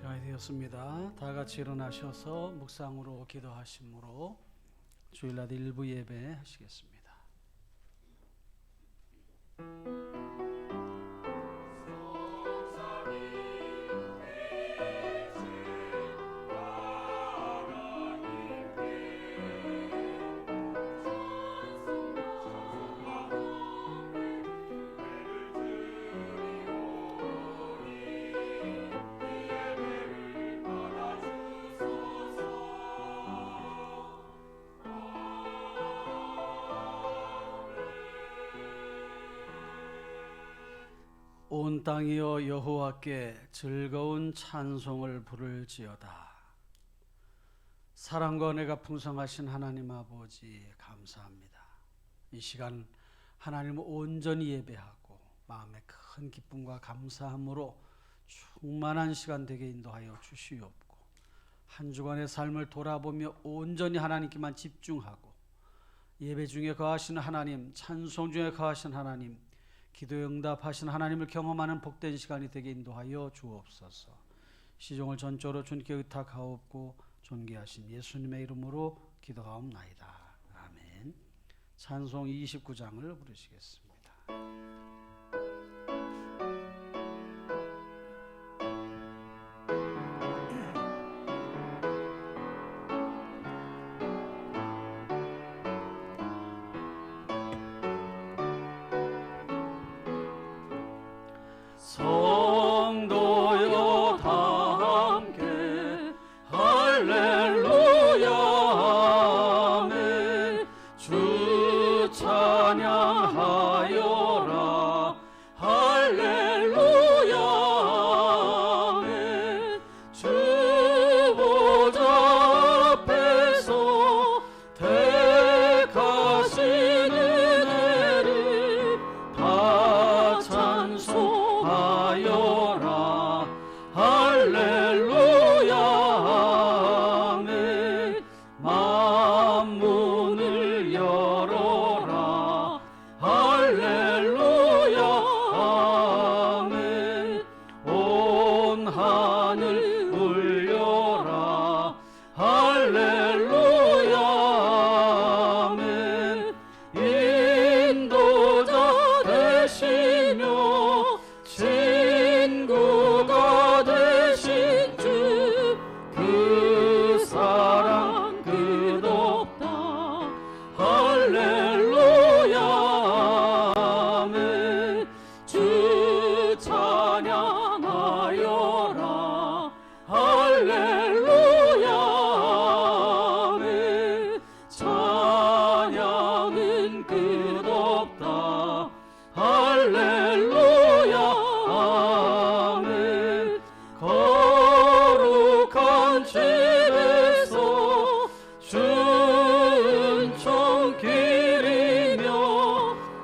시간이 되었습니다. 다 같이 일어나셔서 묵상으로 기도하심으로 주일날 일부 예배 하시겠습니다. 온 땅이여 여호와께 즐거운 찬송을 부를지어다. 사랑과 은혜가 풍성하신 하나님 아버지 감사합니다. 이 시간 하나님을 온전히 예배하고 마음의 큰 기쁨과 감사함으로 충만한 시간 되게 인도하여 주시옵고, 한 주간의 삶을 돌아보며 온전히 하나님께만 집중하고 예배 중에 거하시는 하나님, 찬송 중에 거하시는 하나님, 기도에 응답하신 하나님을 경험하는 복된 시간이 되게 인도하여 주옵소서. 시종을 전적으로 주님께 의탁하옵고 존귀하신 예수님의 이름으로 기도하옵나이다. 아멘. 찬송 29장을 부르시겠습니다. 성도여 다 함께 할렐루야 아멘. 주 찬양하여라 할렐루야 아멘. 주 보좌 앞에서 택하신 은혜를 다 찬송하여라 할렐루야 아멘. 만문을 열어라 할렐루야 아멘. 온 하늘 울려라 할렐루야 아멘. 인도자 되시며 친구가 되신 주 그 사랑 끝없다 할렐루야 아멘. 주 찬양하여라 할렐루야 아멘. 찬양은 끝없다 할렐루야 아멘. 거룩한 집에서 준총 기리며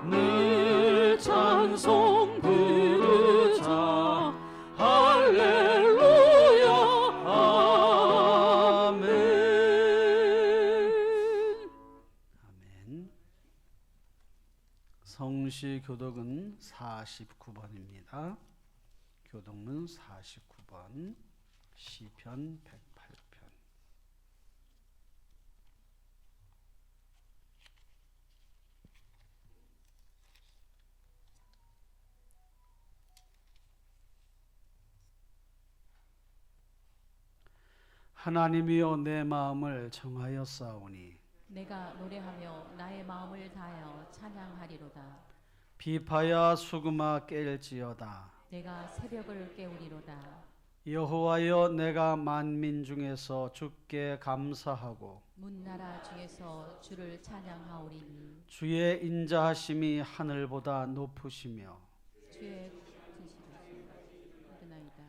늘 찬송 부르자 할렐루야 아멘. 아멘. 성시 교독은 49번입니다. 교독문 49번, 시편 108편. 하나님이여 내 마음을 정하였사오니 내가 노래하며 나의 마음을 다하여 찬양하리로다. 비파야 수금아 깰지어다. 내가 새벽을 깨우리로다. 여호와여 내가 만민 중에서 주께 감사하고 문나라 중에서 주를 찬양하오리니 주의 인자하심이 하늘보다 높으시며 주의 지시를 받으나이다.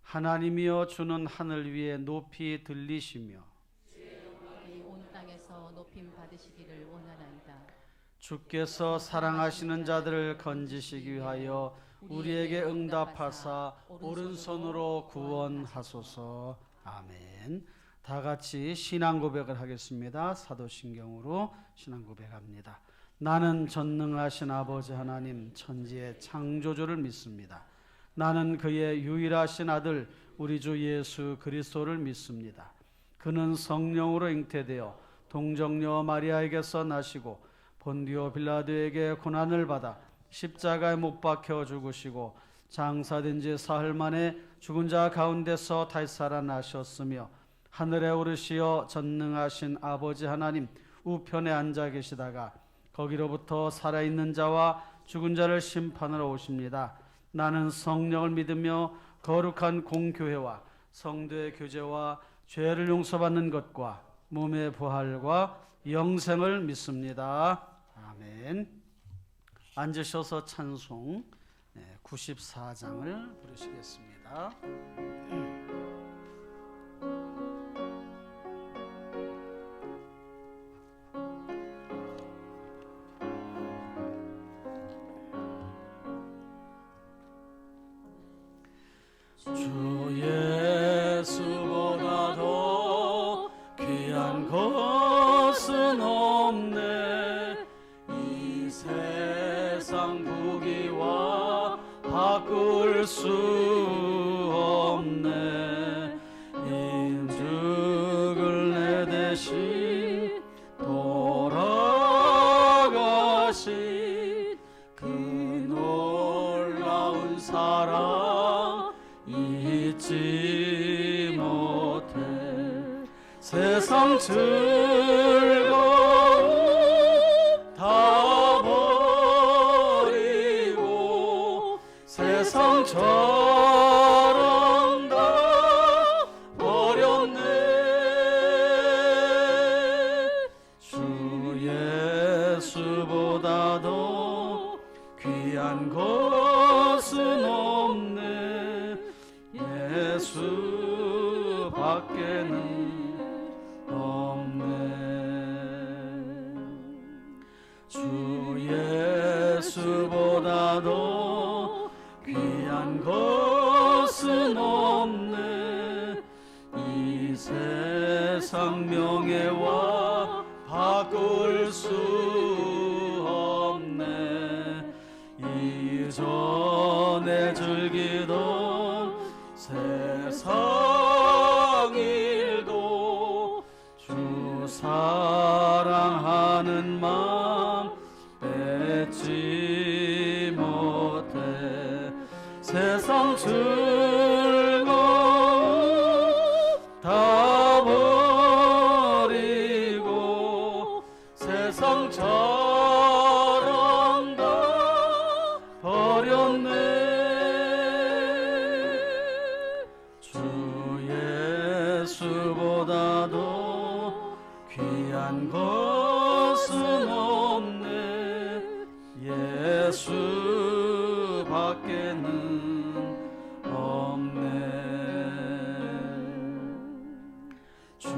하나님이여 주는 하늘 위에 높이 들리시며 이 온 땅에서 높임 받으시기를 원하나이다. 주께서 사랑하시는 자들을 건지시기 위하여 우리에게 응답하사 오른손으로 구원하소서. 아멘. 다 같이 신앙 고백을 하겠습니다. 사도신경으로 신앙 고백합니다. 나는 전능하신 아버지 하나님 천지의 창조주를 믿습니다. 나는 그의 유일하신 아들 우리 주 예수 그리스도를 믿습니다. 그는 성령으로 잉태되어 동정녀 마리아에게서 나시고 본디오 빌라도에게 고난을 받아 십자가에 못 박혀 죽으시고 장사된 지 사흘 만에 죽은 자 가운데서 다시 살아나셨으며 하늘에 오르시어 전능하신 아버지 하나님 우편에 앉아 계시다가 거기로부터 살아있는 자와 죽은 자를 심판하러 오십니다. 나는 성령을 믿으며 거룩한 공교회와 성도의 교제와 죄를 용서받는 것과 몸의 부활과 영생을 믿습니다. 아멘. 앉으셔서 찬송 94장을 부르시겠습니다. 주 예수보다 더 귀한 것은 없네. 이 세상 부귀와 바꿀 수 없네. 인죽을 내 대신 돌아가신 그 놀라운 사랑 잊지 못해. 세상 즐거움 다 버리고 세상처럼 다 버렸네. 주 예수보다 더 귀한 것은 없네. 예수 밖에는 없네. 주 예수보다 더 귀한 것은 없네. 이 세상 명예와 바꿀 수 없네. 이전에 즐기던 세상 일도 주 사랑하는 마음 뺏지 못해. 세상 즐거움 다 버리고 세상처럼 다 버렸네. 주 예수보다 더 귀한 것은 없네. 예수 밖에는 없네. 주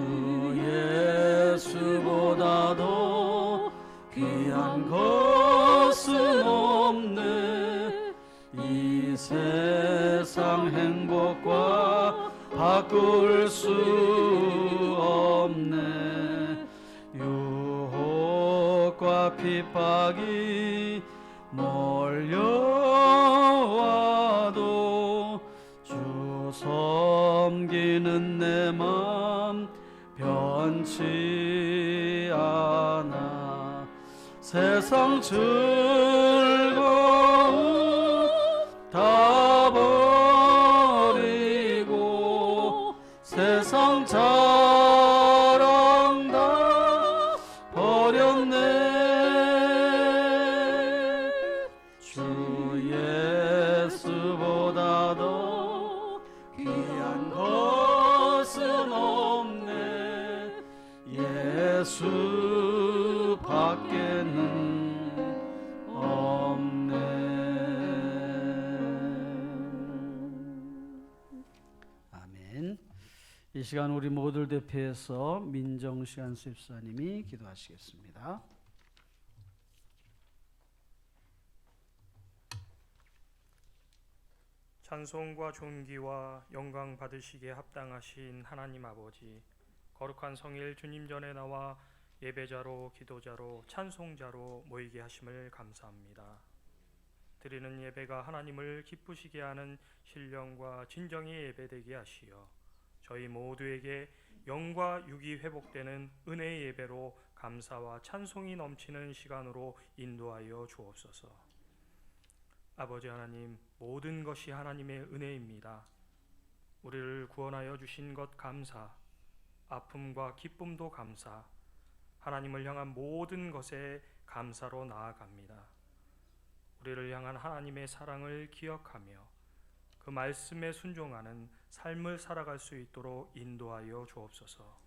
예수보다 더 귀한 것은 없네. 이 세상 행복과 바꿀 수 없네. 유혹과 핍박이 몰려와도 주 섬기는 내 맘 변치 않아. 세상 즐거움 다 버리고 세상처럼 다 버렸네. 주 예수보다 더 귀한 것은 없네. 예수 밖에는 없네. 아멘. 이 시간 우리 모두를 대표해서 민정시간 수입사님이 기도하시겠습니다. 찬송과 존귀와 영광 받으시기에 합당하신 하나님 아버지, 거룩한 성일 주님 전에 나와 예배자로 기도자로 찬송자로 모이게 하심을 감사합니다. 드리는 예배가 하나님을 기쁘시게 하는 신령과 진정의 예배되게 하시어 저희 모두에게 영과 육이 회복되는 은혜의 예배로 감사와 찬송이 넘치는 시간으로 인도하여 주옵소서. 아버지 하나님, 모든 것이 하나님의 은혜입니다. 우리를 구원하여 주신 것 감사, 아픔과 기쁨도 감사, 하나님을 향한 모든 것에 감사로 나아갑니다. 우리를 향한 하나님의 사랑을 기억하며 그 말씀에 순종하는 삶을 살아갈 수 있도록 인도하여 주옵소서.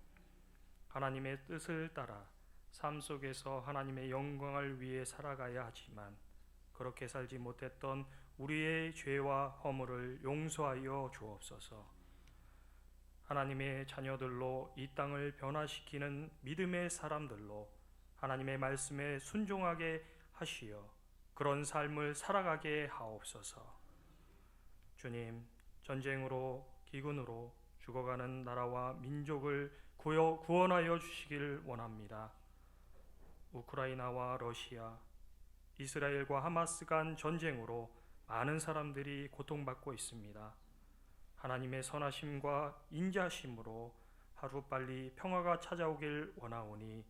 하나님의 뜻을 따라 삶 속에서 하나님의 영광을 위해 살아가야 하지만 그렇게 살지 못했던 우리의 죄와 허물을 용서하여 주옵소서. 하나님의 자녀들로 이 땅을 변화시키는 믿음의 사람들로 하나님의 말씀에 순종하게 하시어 그런 삶을 살아가게 하옵소서. 주님, 전쟁으로 기근으로 죽어가는 나라와 민족을 구원하여 주시길 원합니다. 우크라이나와 러시아, 이스라엘과 하마스 간 전쟁으로 많은 사람들이 고통받고 있습니다. 하나님의 선하심과 인자심으로 하루빨리 평화가 찾아오길 원하오니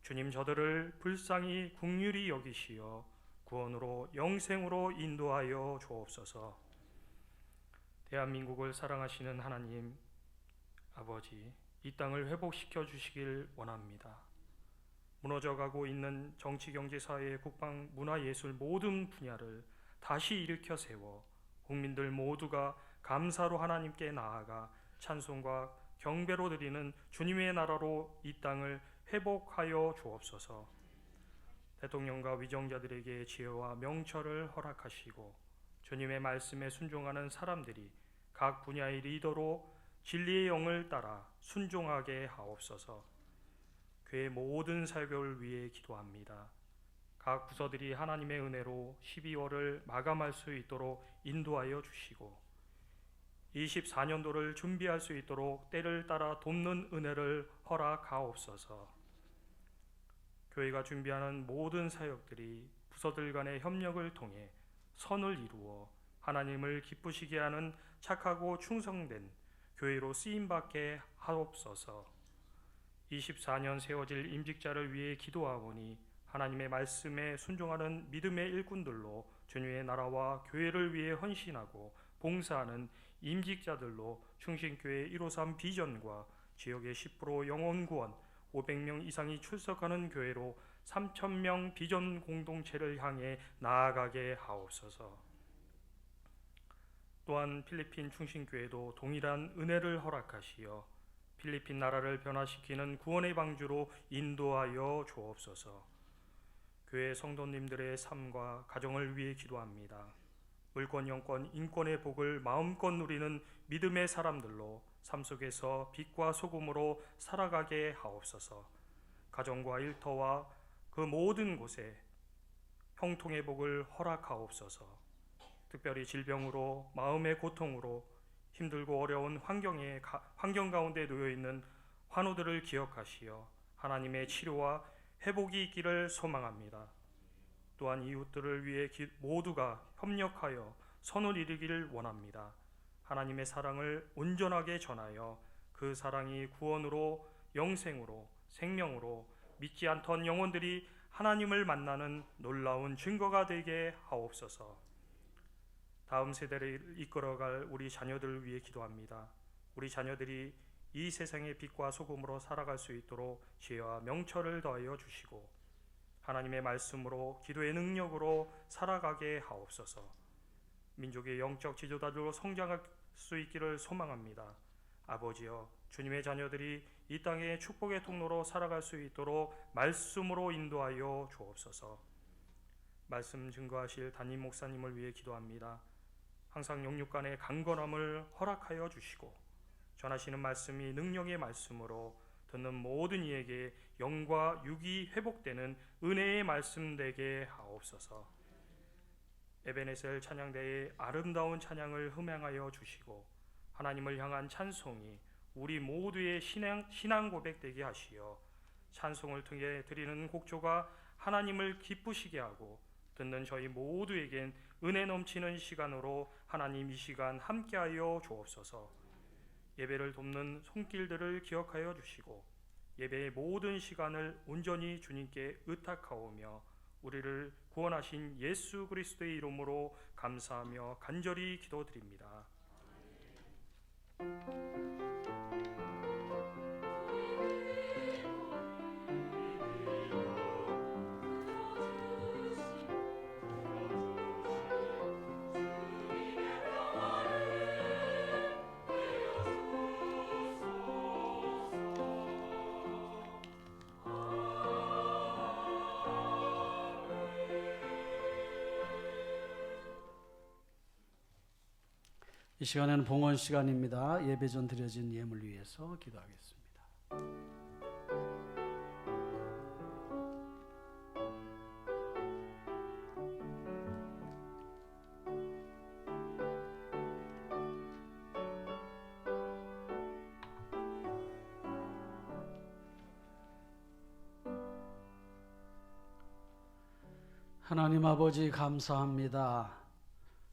주님, 저들을 불쌍히 긍휼히 여기시어 구원으로 영생으로 인도하여 주옵소서. 대한민국을 사랑하시는 하나님 아버지, 이 땅을 회복시켜 주시길 원합니다. 무너져가고 있는 정치, 경제, 사회, 국방, 문화, 예술 모든 분야를 다시 일으켜 세워 국민들 모두가 감사로 하나님께 나아가 찬송과 경배로 드리는 주님의 나라로 이 땅을 회복하여 주옵소서. 대통령과 위정자들에게 지혜와 명철을 허락하시고 주님의 말씀에 순종하는 사람들이 각 분야의 리더로 진리의 영을 따라 순종하게 하옵소서. 교회 모든 사역을 위해 기도합니다. 각 부서들이 하나님의 은혜로 12월을 마감할 수 있도록 인도하여 주시고 24년도를 준비할 수 있도록 때를 따라 돕는 은혜를 허락하옵소서. 교회가 준비하는 모든 사역들이 부서들 간의 협력을 통해 선을 이루어 하나님을 기쁘시게 하는 착하고 충성된 교회로 쓰임받게 하옵소서. 24년 세워질 임직자를 위해 기도하오니 하나님의 말씀에 순종하는 믿음의 일꾼들로 주님의 나라와 교회를 위해 헌신하고 봉사하는 임직자들로 충신교회 153 비전과 지역의 10% 영혼구원 500명 이상이 출석하는 교회로 3,000명 비전 공동체를 향해 나아가게 하옵소서. 또한 필리핀 충신교회도 동일한 은혜를 허락하시어 필리핀 나라를 변화시키는 구원의 방주로 인도하여 주옵소서. 교회 성도님들의 삶과 가정을 위해 기도합니다. 물권, 영권, 인권의 복을 마음껏 누리는 믿음의 사람들로 삶 속에서 빛과 소금으로 살아가게 하옵소서. 가정과 일터와 그 모든 곳에 형통의 복을 허락하옵소서. 특별히 질병으로 마음의 고통으로 힘들고 어려운 환경 가운데 놓여 있는 환우들을 기억하시어 하나님의 치료와 회복이 있기를 소망합니다. 또한 이웃들을 위해 모두가 협력하여 선을 이루기를 원합니다. 하나님의 사랑을 온전하게 전하여 그 사랑이 구원으로 영생으로 생명으로 믿지 않던 영혼들이 하나님을 만나는 놀라운 증거가 되게 하옵소서. 다음 세대를 이끌어갈 우리 자녀들을 위해 기도합니다. 우리 자녀들이 이 세상의 빛과 소금으로 살아갈 수 있도록 지혜와 명철을 더하여 주시고 하나님의 말씀으로 기도의 능력으로 살아가게 하옵소서. 민족의 영적 지도자들로 성장할 수 있기를 소망합니다. 아버지여, 주님의 자녀들이 이 땅의 축복의 통로로 살아갈 수 있도록 말씀으로 인도하여 주옵소서. 말씀 증거하실 담임 목사님을 위해 기도합니다. 항상 영육간의 강건함을 허락하여 주시고 전하시는 말씀이 능력의 말씀으로 듣는 모든 이에게 영과 육이 회복되는 은혜의 말씀 되게 하옵소서. 에베네셀 찬양대의 아름다운 찬양을 흠양하여 주시고 하나님을 향한 찬송이 우리 모두의 신앙 고백되게 하시어 찬송을 통해 드리는 곡조가 하나님을 기쁘시게 하고 듣는 저희 모두에겐 은혜 넘치는 시간으로 하나님 이 시간 함께하여 주옵소서. 예배를 돕는 손길들을 기억하여 주시고 예배의 모든 시간을 온전히 주님께 의탁하오며 우리를 구원하신 예수 그리스도의 이름으로 감사하며 간절히 기도드립니다. 이 시간에는 봉헌 시간입니다. 예배 전 드려진 예물 위해서 기도하겠습니다. 하나님 아버지 감사합니다.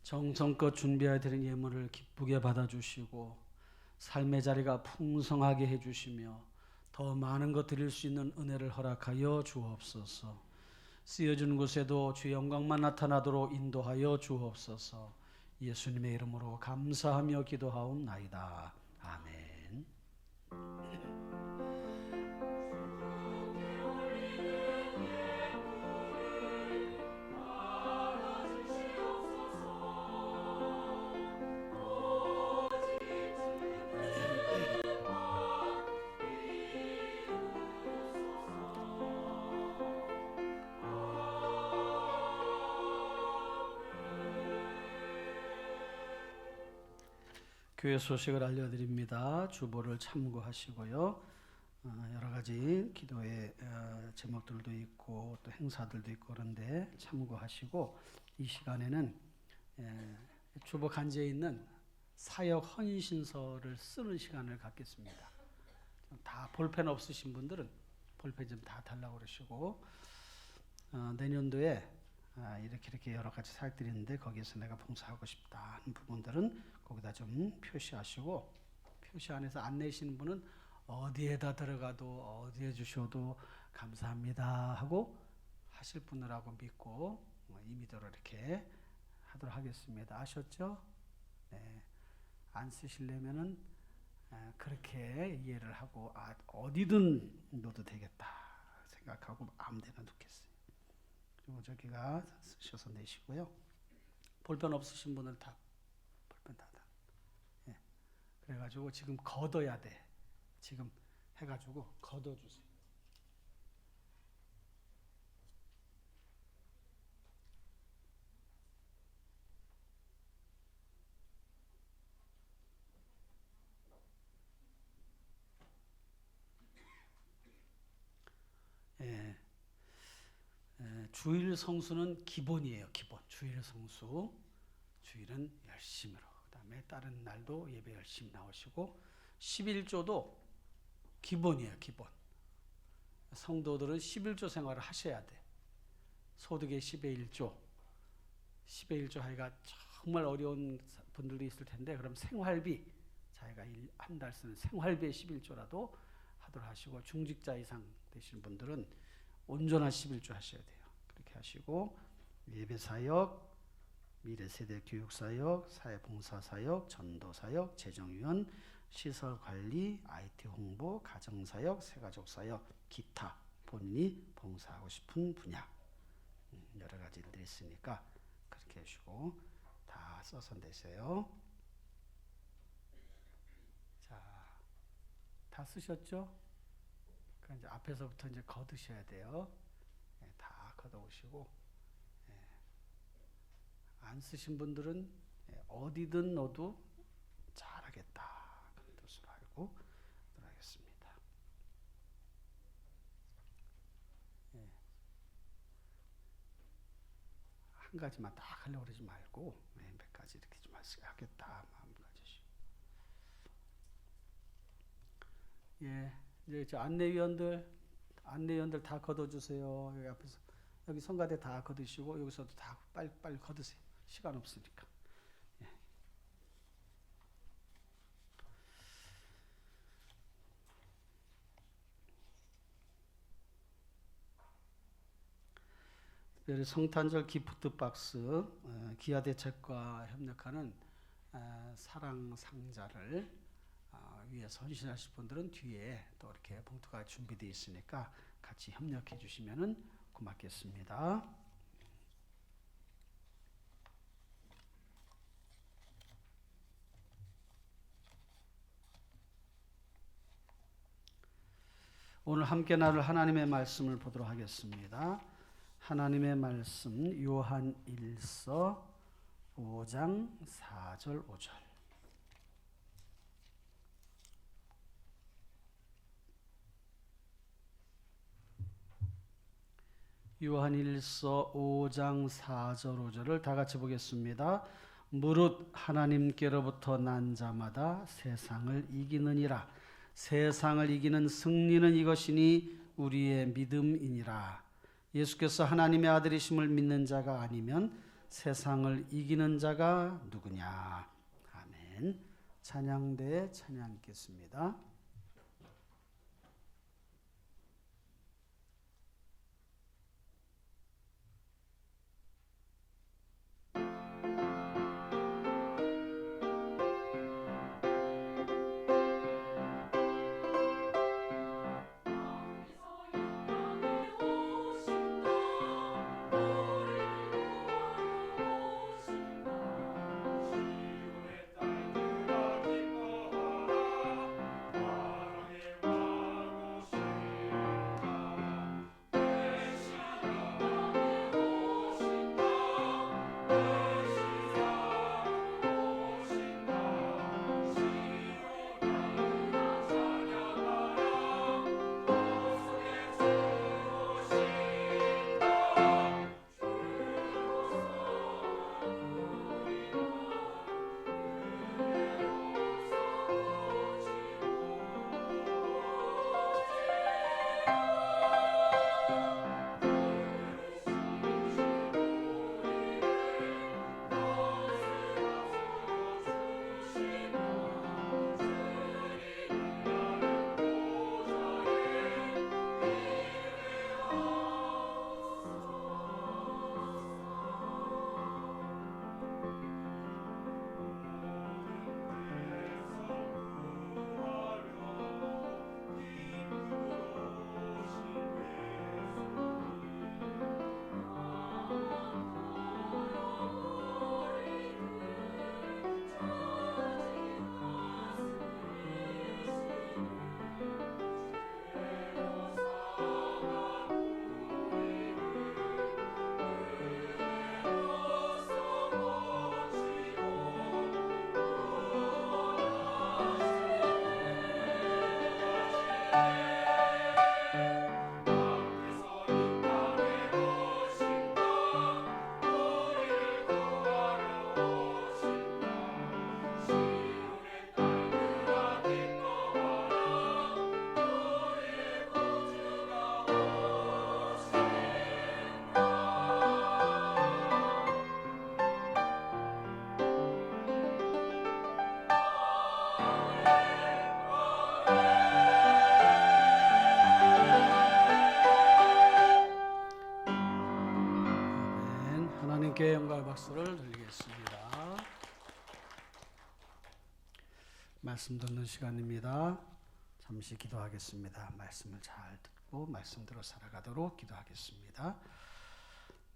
정성껏 준비해 드린 예물을 기쁘게 받아주시고 삶의 자리가 풍성하게 해주시며 더 많은 것 드릴 수 있는 은혜를 허락하여 주옵소서. 쓰여지는 곳에도 주의 영광만 나타나도록 인도하여 주옵소서. 예수님의 이름으로 감사하며 기도하옵나이다. 아멘. 교회 소식을 알려드립니다. 주보를 참고하시고요. 여러 가지 기도의 제목들도 있고 또 행사들도 있고 그런데 참고하시고 이 시간에는 주보 간지에 있는 사역 헌신서를 쓰는 시간을 갖겠습니다. 다 볼펜 없으신 분들은 볼펜 좀 다 달라고 그러시고 내년도에 이렇게 여러 가지 사역들이 있는데 거기에서 내가 봉사하고 싶다 하는 부분들은 거기다 좀 표시하시고 표시 안에서 안 내시는 분은 어디에다 들어가도 어디에 주셔도 감사합니다 하고 하실 분이라고 믿고 임의대로 이렇게 하도록 하겠습니다. 아셨죠? 네. 안 쓰시려면은 그렇게 이해를 하고 어디든 넣어도 되겠다 생각하고 아무데나 놓겠어요. 그리고 저기가 쓰셔서 내시고요. 볼펜 없으신 분은 다 볼펜 다. 예. 그래가지고 지금 걷어야 돼. 지금 해가지고 걷어주세요. 예. 주일 성수는 기본이에요. 기본. 주일 성수. 주일은 열심히로. 그다음에 다른 날도 예배 열심히 나오시고 11조도 기본이에요. 기본. 성도들은 11조 생활을 하셔야 돼. 소득의 10의 1조. 10의 1조 하기가 정말 어려운 분들도 있을 텐데 그럼 생활비 자기가 한 달 쓰는 생활비의 11조라도 하도록 하시고 중직자 이상 되시는 분들은 온전한 11조 하셔야 돼요. 그렇게 하시고 예배사역, 미래세대 교육사역, 사회봉사사역, 전도사역, 재정위원, 시설관리, IT 홍보, 가정사역, 새가족사역, 기타 본인이 봉사하고 싶은 분야 여러 가지 일들이 있으니까 그렇게 해주시고 다 써서 내세요. 자, 다 쓰셨죠? 그러니까 이제 앞에서부터 이제 걷으셔야 돼요. 네, 다 걷어오시고 안 쓰신 분들은 어디든 넣어도 잘하겠다 그런 뜻으로 알고 들어가겠습니다. 한 가지만 딱 하려고 그러지 말고 몇 가지 이렇게 좀 하겠다 마음 가지시고. 예, 이제 저 안내위원들 다 걷어주세요. 여기 앞에서 여기 성가대 다 걷으시고 여기서도 다 빨리 걷으세요. 시간 없으니까. 예. 특별히 성탄절 기프트 박스 기아대책과 협력하는 사랑 상자를 위해서 헌신하실 분들은 뒤에 또 이렇게 봉투가 준비되어 있으니까 같이 협력해 주시면 고맙겠습니다. 오늘 함께 나눌 하나님의 말씀을 보도록 하겠습니다. 하나님의 말씀 요한 1서 5장 4절 5절. 요한 1서 5장 4절 5절을 다 같이 보겠습니다. 무릇 하나님께로부터 난 자마다 세상을 이기느니라. 세상을 이기는 승리는 이것이니 우리의 믿음이니라. 예수께서 하나님의 아들이심을 믿는 자가 아니면 세상을 이기는 자가 누구냐. 아멘. 찬양대에 찬양 있겠습니다. 하나님께 영광의 박수를 드리겠습니다. 말씀 듣는 시간입니다. 잠시 기도하겠습니다. 말씀을 잘 듣고 말씀대로 살아가도록 기도하겠습니다.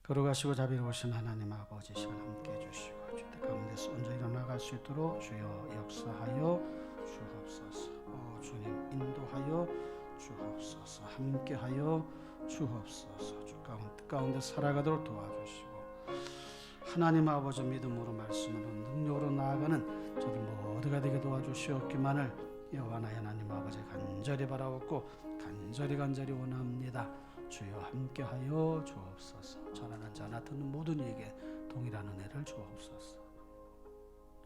걸어가시고 자비로우신 하나님 아버지 시간 함께 해주시고 주의 가운데서 온전히 일어나갈 수 있도록 주여 역사하여 주옵소서. 주님 인도하여 주옵소서. 함께하여 주옵소서. 주 가운데 살아가도록 도와주시고 하나님 아버지 믿음으로 말씀으로 능력으로 나아가는 저들 모두가 되게 도와주시옵기만을 여호와나 하나님 아버지 간절히 바라옵고 간절히 원합니다. 주여 함께하여 주옵소서. 전하는 자나 듣는 모든 이에게 동일한 은혜를 주옵소서.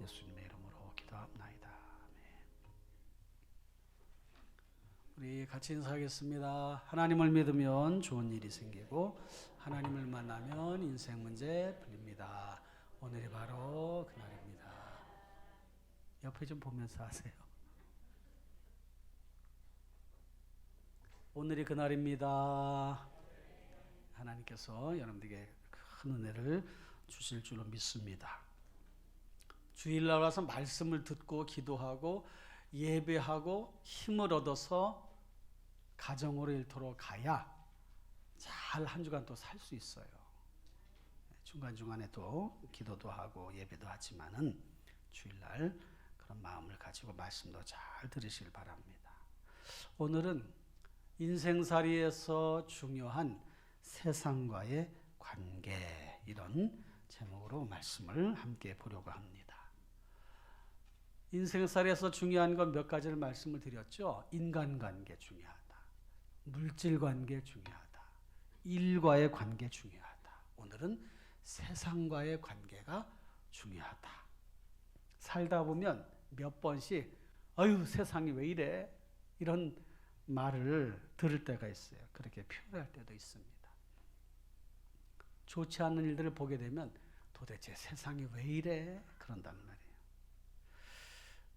예수님의 이름으로 기도합나이다. 아멘. 우리 같이 인사하겠습니다. 하나님을 믿으면 좋은 일이 생기고 하나님을 만나면 인생 문제 풀립니다. 오늘이 바로 그날입니다. 옆에 좀 보면서 하세요. 오늘이 그날입니다. 하나님께서 여러분들에게 큰 은혜를 주실 줄로 믿습니다. 주일날 와서 말씀을 듣고 기도하고 예배하고 힘을 얻어서 가정으로 일터로 가야 잘 한 주간 또 살 수 있어요. 중간중간에도 기도도 하고 예배도 하지만은 주일날 그런 마음을 가지고 말씀도 잘 들으시길 바랍니다. 오늘은 인생살이에서 중요한 세상과의 관계, 이런 제목으로 말씀을 함께 보려고 합니다. 인생살이에서 중요한 건 몇 가지를 말씀을 드렸죠. 인간관계 중요하다. 물질관계 중요하다. 일과의 관계 중요하다. 오늘은 세상과의 관계가 중요하다. 살다 보면 몇 번씩 아유 세상이 왜 이래? 이런 말을 들을 때가 있어요. 그렇게 표현할 때도 있습니다. 좋지 않은 일들을 보게 되면 도대체 세상이 왜 이래? 그런단 말이에요.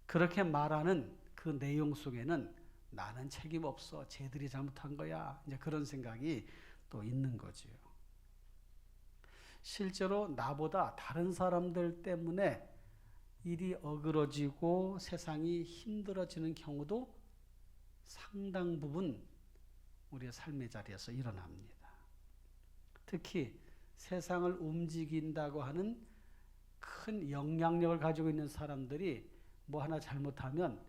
그렇게 말하는 그 내용 속에는 나는 책임 없어. 쟤들이 잘못한 거야. 이제 그런 생각이 또 있는 거지요. 실제로 나보다 다른 사람들 때문에 일이 어그러지고 세상이 힘들어지는 경우도 상당 부분 우리의 삶의 자리에서 일어납니다. 특히 세상을 움직인다고 하는 큰 영향력을 가지고 있는 사람들이 뭐 하나 잘못하면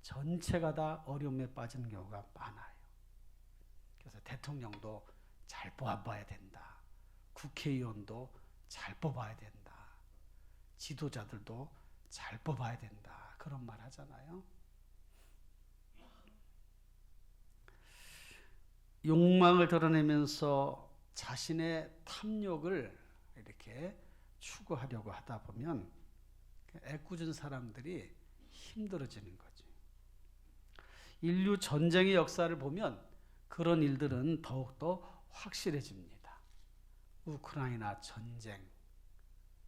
전체가 다 어려움에 빠지는 경우가 많아요. 그래서 대통령도 잘 뽑아봐야 된다. 국회의원도 잘 뽑아야 된다. 지도자들도 잘 뽑아야 된다. 그런 말 하잖아요. 욕망을 드러내면서 자신의 탐욕을 이렇게 추구하려고 하다 보면 애꿎은 사람들이 힘들어지는 거지. 인류 전쟁의 역사를 보면 그런 일들은 더욱더 확실해집니다. 우크라이나 전쟁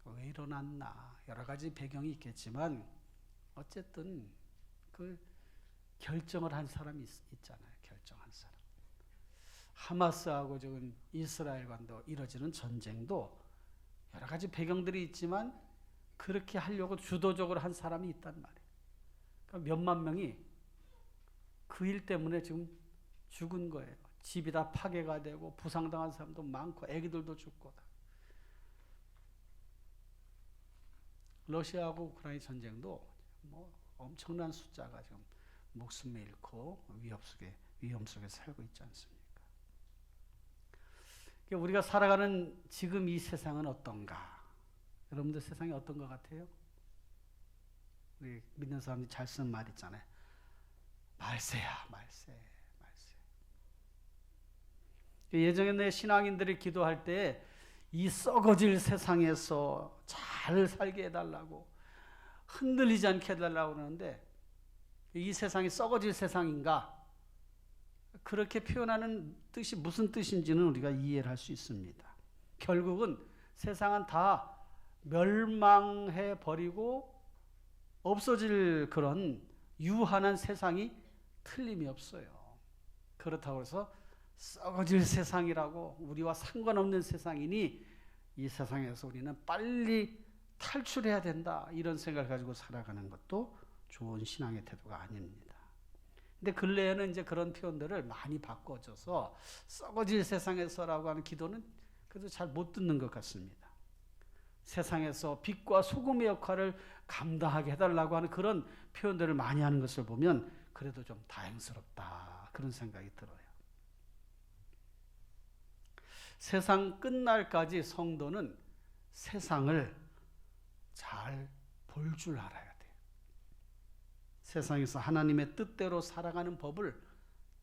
왜 일어났나 여러 가지 배경이 있겠지만 어쨌든 그 결정을 한 사람이 있잖아요. 결정한 사람. 하마스하고 지금 이스라엘과도 이뤄지는 전쟁도 여러 가지 배경들이 있지만 그렇게 하려고 주도적으로 한 사람이 있단 말이에요. 그러니까 몇만 명이 그 일 때문에 지금 죽은 거예요. 집이 다 파괴가 되고 부상당한 사람도 많고 애기들도 죽고 다. 러시아하고 우크라이나 전쟁도 뭐 엄청난 숫자가 지금 목숨을 잃고 위험 속에 살고 있지 않습니까? 그러니까 우리가 살아가는 지금 이 세상은 어떤가? 여러분들 세상이 어떤 것 같아요? 우리 믿는 사람들이 잘 쓰는 말 있잖아요. 말세야, 말세. 예전에 신앙인들이 기도할 때 이 썩어질 세상에서 잘 살게 해달라고 흔들리지 않게 해달라고 그러는데 이 세상이 썩어질 세상인가? 그렇게 표현하는 뜻이 무슨 뜻인지는 우리가 이해를 할 수 있습니다. 결국은 세상은 다 멸망해 버리고 없어질 그런 유한한 세상이 틀림이 없어요. 그렇다고 해서 썩어질 세상이라고 우리와 상관없는 세상이니 이 세상에서 우리는 빨리 탈출해야 된다 이런 생각을 가지고 살아가는 것도 좋은 신앙의 태도가 아닙니다. 근데 근래에는 이제 그런 표현들을 많이 바꿔줘서 썩어질 세상에서라고 하는 기도는 그래도 잘 못 듣는 것 같습니다. 세상에서 빛과 소금의 역할을 감당하게 해달라고 하는 그런 표현들을 많이 하는 것을 보면 그래도 좀 다행스럽다 그런 생각이 들어요. 세상 끝날까지 성도는 세상을 잘 볼 줄 알아야 돼요. 세상에서 하나님의 뜻대로 살아가는 법을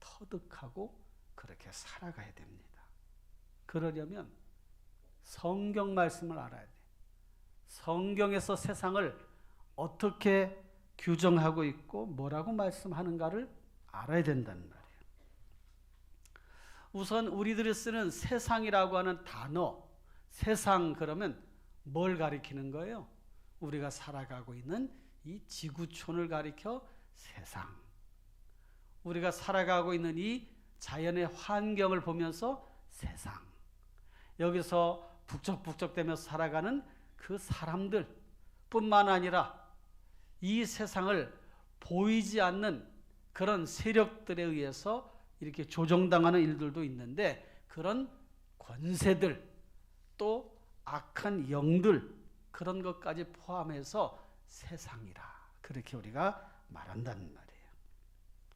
터득하고 그렇게 살아가야 됩니다. 그러려면 성경 말씀을 알아야 돼요. 성경에서 세상을 어떻게 규정하고 있고 뭐라고 말씀하는가를 알아야 된다는 말이에요. 우선 우리들이 쓰는 세상이라고 하는 단어, 세상 그러면 뭘 가리키는 거예요? 우리가 살아가고 있는 이 지구촌을 가리켜 세상. 우리가 살아가고 있는 이 자연의 환경을 보면서 세상. 여기서 북적북적대며 살아가는 그 사람들 뿐만 아니라 이 세상을 보이지 않는 그런 세력들에 의해서 이렇게 조종당하는 일들도 있는데, 그런 권세들, 또 악한 영들, 그런 것까지 포함해서 세상이라 그렇게 우리가 말한다는 말이에요.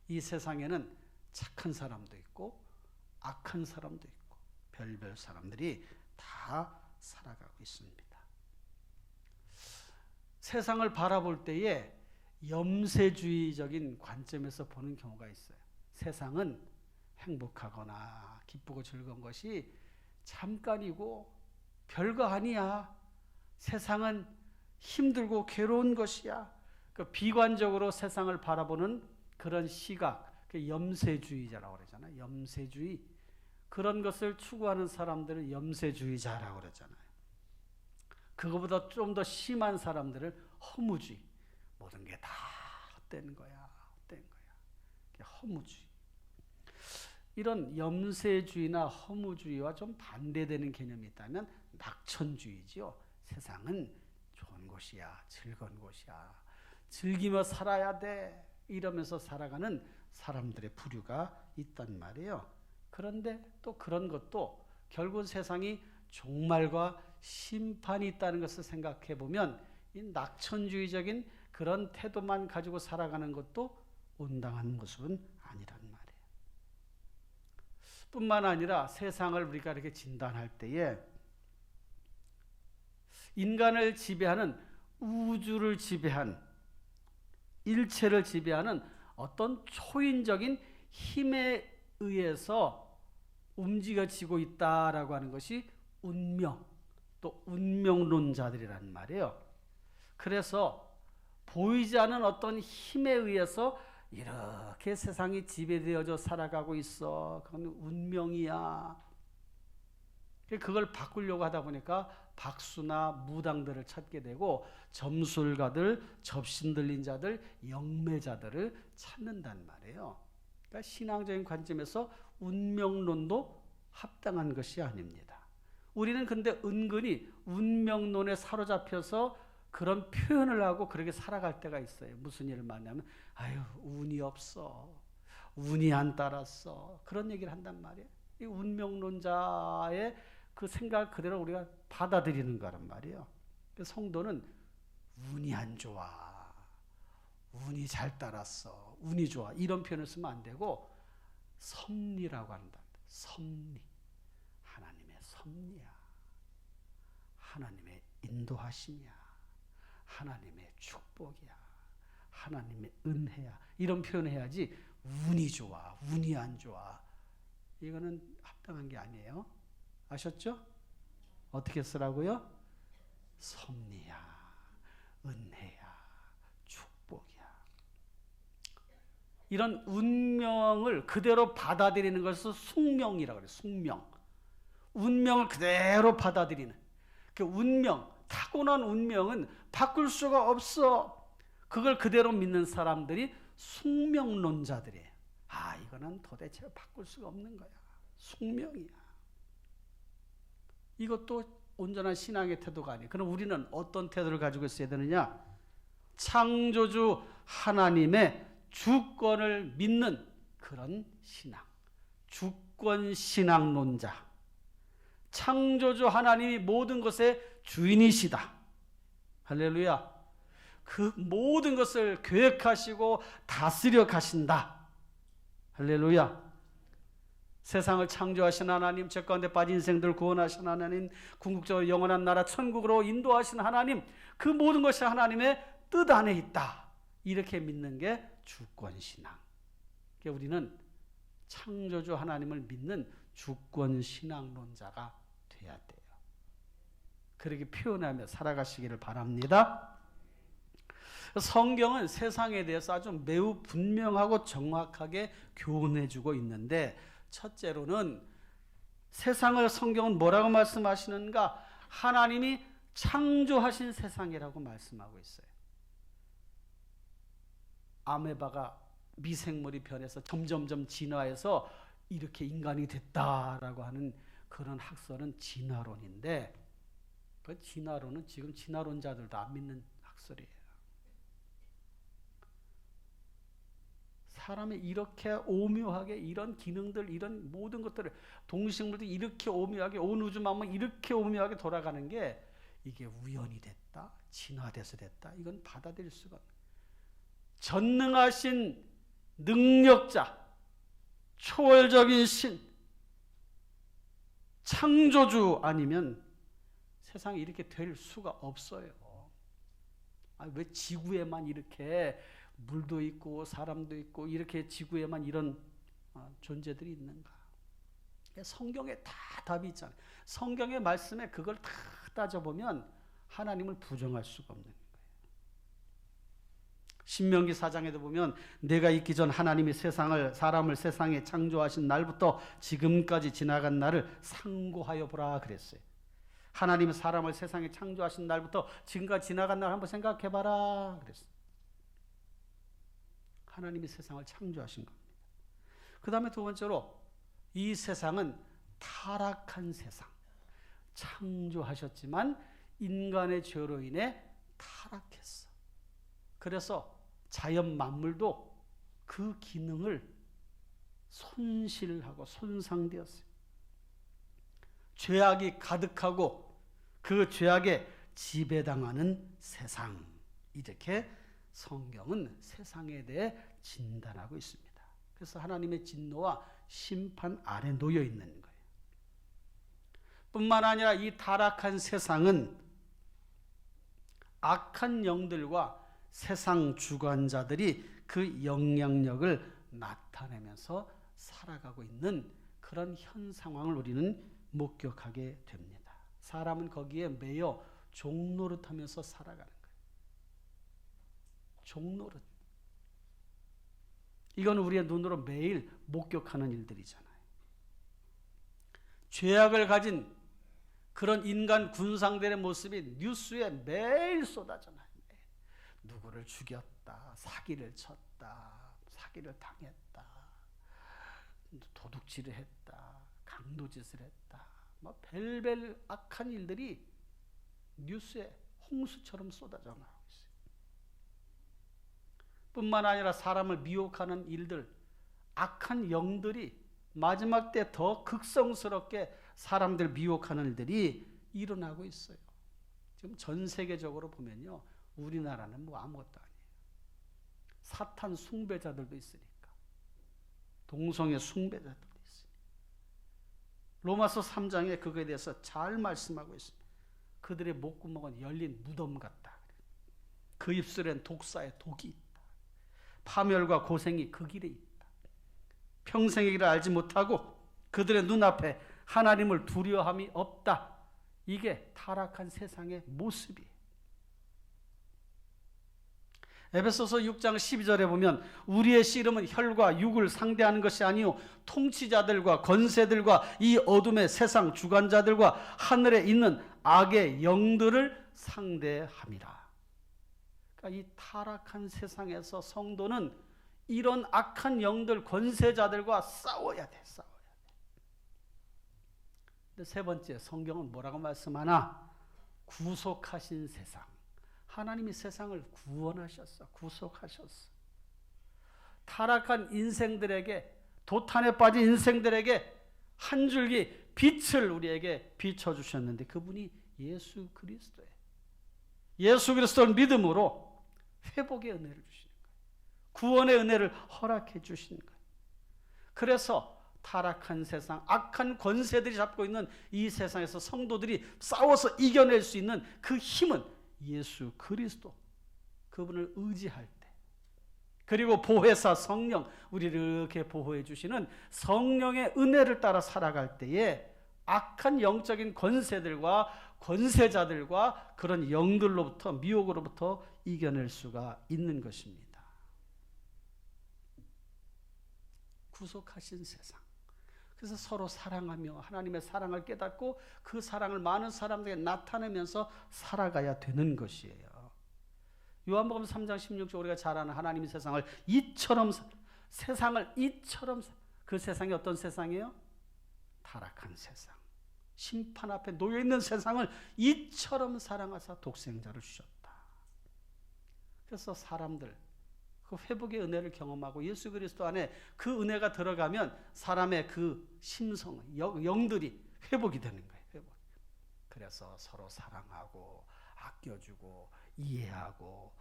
이 세상에는 착한 사람도 있고 악한 사람도 있고 별별 사람들이 다 살아가고 있습니다. 세상을 바라볼 때에 염세주의적인 관점에서 보는 경우가 있어요. 세상은 행복하거나 기쁘고 즐거운 것이 잠깐이고 별거 아니야. 세상은 힘들고 괴로운 것이야. 그 비관적으로 세상을 바라보는 그런 시각, 그 염세주의자라고 그러잖아요. 염세주의. 그런 것을 추구하는 사람들을 염세주의자라고 그러잖아요. 그거보다 좀 더 심한 사람들을 허무주의. 모든 게 다 헛된 거야. 헛된 거야. 허무주의. 이런 염세주의나 허무주의와 좀 반대되는 개념이 있다면 낙천주의죠. 세상은 좋은 곳이야. 즐거운 곳이야. 즐기며 살아야 돼. 이러면서 살아가는 사람들의 부류가 있단 말이에요. 그런데 또 그런 것도 결국 세상이 종말과 심판이 있다는 것을 생각해 보면 이 낙천주의적인 그런 태도만 가지고 살아가는 것도 온당한 모습은 아니란 말이에요. 뿐만 아니라 세상을 우리가 이렇게 진단할 때에 인간을 지배하는, 우주를 지배한, 일체를 지배하는 어떤 초인적인 힘에 의해서 움직여지고 있다라고 하는 것이 운명, 또 운명론자들이란 말이에요. 그래서 보이지 않는 어떤 힘에 의해서 이렇게 세상이 지배되어져 살아가고 있어. 그건 운명이야. 그걸 바꾸려고 하다 보니까 박수나 무당들을 찾게 되고 점술가들, 접신 들린 자들, 영매자들을 찾는단 말이에요. 그러니까 신앙적인 관점에서 운명론도 합당한 것이 아닙니다. 우리는 근데 은근히 운명론에 사로잡혀서 그런 표현을 하고 그렇게 살아갈 때가 있어요. 무슨 일을 만나면 아유 운이 없어, 운이 안 따랐어, 그런 얘기를 한단 말이에요. 이 운명론자의 그 생각 그대로 우리가 받아들이는 거란 말이에요. 성도는 운이 안 좋아, 운이 잘 따랐어, 운이 좋아, 이런 표현을 쓰면 안 되고 섭리라고 한다. 섭리. 하나님의 섭리야. 하나님의 인도하심이야. 하나님의 축복이야. 하나님의 은혜야. 이런 표현을 해야지 운이 좋아, 운이 안 좋아. 이거는 합당한 게 아니에요. 아셨죠? 어떻게 쓰라고요? 섭리야, 은혜야, 축복이야. 이런 운명을 그대로 받아들이는 것을 숙명이라고 그래요. 숙명. 운명을 그대로 받아들이는. 그 운명, 타고난 운명은 바꿀 수가 없어. 그걸 그대로 믿는 사람들이 숙명론자들이에요. 아, 이거는 도대체 바꿀 수가 없는 거야. 숙명이야. 이것도 온전한 신앙의 태도가 아니에요. 그럼 우리는 어떤 태도를 가지고 있어야 되느냐? 창조주 하나님의 주권을 믿는 그런 신앙. 주권신앙론자. 창조주 하나님이 모든 것의 주인이시다. 할렐루야. 그 모든 것을 계획하시고 다스려 가신다. 할렐루야. 세상을 창조하신 하나님, 죄 가운데 빠진 인생들을 구원하신 하나님, 궁극적으로 영원한 나라 천국으로 인도하신 하나님, 그 모든 것이 하나님의 뜻 안에 있다. 이렇게 믿는 게 주권신앙. 그러니까 우리는 창조주 하나님을 믿는 주권신앙론자가 돼야 돼요. 그렇게 표현하며 살아가시기를 바랍니다. 성경은 세상에 대해서 아주 매우 분명하고 정확하게 교훈해주고 있는데, 첫째로는 세상을 성경은 뭐라고 말씀하시는가? 하나님이 창조하신 세상이라고 말씀하고 있어요. 아메바가 미생물이 변해서 점점점 진화해서 이렇게 인간이 됐다라고 하는 그런 학설은 진화론인데, 그 진화론은 지금 진화론자들도 안 믿는 학설이에요. 사람이 이렇게 오묘하게 이런 기능들, 이런 모든 것들을, 동식물도 이렇게 오묘하게, 온 우주 만물 이렇게 오묘하게 돌아가는 게 이게 우연이 됐다, 진화돼서 됐다, 이건 받아들일 수가 없는, 전능하신 능력자, 초월적인 신, 창조주 아니면 세상이 이렇게 될 수가 없어요. 왜 지구에만 이렇게 물도 있고 사람도 있고 이렇게 지구에만 이런 존재들이 있는가? 성경에 다 답이 있잖아요. 성경의 말씀에 그걸 다 따져보면 하나님을 부정할 수가 없는 거예요. 신명기 4장에도 보면 내가 있기 전 하나님이 사람을 세상에 창조하신 날부터 지금까지 지나간 날을 상고하여 보라 그랬어요. 하나님은 사람을 세상에 창조하신 날부터 지금까지 지나간 날 한번 생각해봐라 그랬어요. 하나님이 세상을 창조하신 겁니다. 그 다음에 두 번째로 이 세상은 타락한 세상. 창조하셨지만 인간의 죄로 인해 타락했어. 그래서 자연 만물도 그 기능을 손실하고 손상되었어요. 죄악이 가득하고 그 죄악에 지배당하는 세상. 이렇게 성경은 세상에 대해 진단하고 있습니다. 그래서 하나님의 진노와 심판 아래 놓여 있는 거예요. 뿐만 아니라 이 타락한 세상은 악한 영들과 세상 주관자들이 그 영향력을 나타내면서 살아가고 있는 그런 현 상황을 우리는 목격하게 됩니다. 사람은 거기에 매여 종노릇하면서 살아가는 거예요. 종노릇. 이건 우리의 눈으로 매일 목격하는 일들이잖아요. 죄악을 가진 그런 인간 군상들의 모습이 뉴스에 매일 쏟아져나요. 누구를 죽였다, 사기를 쳤다, 사기를 당했다, 도둑질을 했다, 강도짓을 했다, 뭐 별별 악한 일들이 뉴스에 홍수처럼 쏟아져 나오고 있어요. 뿐만 아니라 사람을 미혹하는 일들, 악한 영들이 마지막 때 더 극성스럽게 사람들 미혹하는 일들이 일어나고 있어요. 지금 전 세계적으로 보면요, 우리나라는 뭐 아무것도 아니에요. 사탄 숭배자들도 있으니까. 동성애 숭배자들도 있으니까. 로마서 3장에 그거에 대해서 잘 말씀하고 있습니다. 그들의 목구멍은 열린 무덤 같다. 그 입술엔 독사의 독이 있다. 파멸과 고생이 그 길에 있다. 평생의 길을 알지 못하고 그들의 눈앞에 하나님을 두려워함이 없다. 이게 타락한 세상의 모습이에요. 에베소서 6장 12절에 보면 우리의 씨름은 혈과 육을 상대하는 것이 아니요 통치자들과 권세들과 이 어둠의 세상 주관자들과 하늘에 있는 악의 영들을 상대함이라. 그러니까 이 타락한 세상에서 성도는 이런 악한 영들, 권세자들과 싸워야 돼. 근데 세 번째, 성경은 뭐라고 말씀하나? 구속하신 세상. 하나님이 세상을 구원하셨어. 구속하셨어. 타락한 인생들에게, 도탄에 빠진 인생들에게 한 줄기 빛을 우리에게 비춰주셨는데 그분이 예수 그리스도예요. 예수 그리스도를 믿음으로 회복의 은혜를 주시는 거예요. 구원의 은혜를 허락해 주시는 거예요. 그래서 타락한 세상, 악한 권세들이 잡고 있는 이 세상에서 성도들이 싸워서 이겨낼 수 있는 그 힘은 예수 그리스도, 그분을 의지할 때, 그리고 보혜사 성령, 우리를 이렇게 보호해 주시는 성령의 은혜를 따라 살아갈 때에 악한 영적인 권세들과 권세자들과 그런 영들로부터, 미혹으로부터 이겨낼 수가 있는 것입니다. 구속하신 세상. 그래서 서로 사랑하며 하나님의 사랑을 깨닫고 그 사랑을 많은 사람들에게 나타내면서 살아가야 되는 것이에요. 요한복음 3장 16절 우리가 잘 아는 하나님이 세상을 이처럼 그 세상이 어떤 세상이에요? 타락한 세상. 심판 앞에 놓여있는 세상을 이처럼 사랑하사 독생자를 주셨다. 그래서 사람들 그 회복의 은혜를 경험하고 예수 그리스도 안에 그 은혜가 들어가면 사람의 그 심성, 영들이 회복이 되는 거예요. 회복. 그래서 서로 사랑하고 아껴주고 이해하고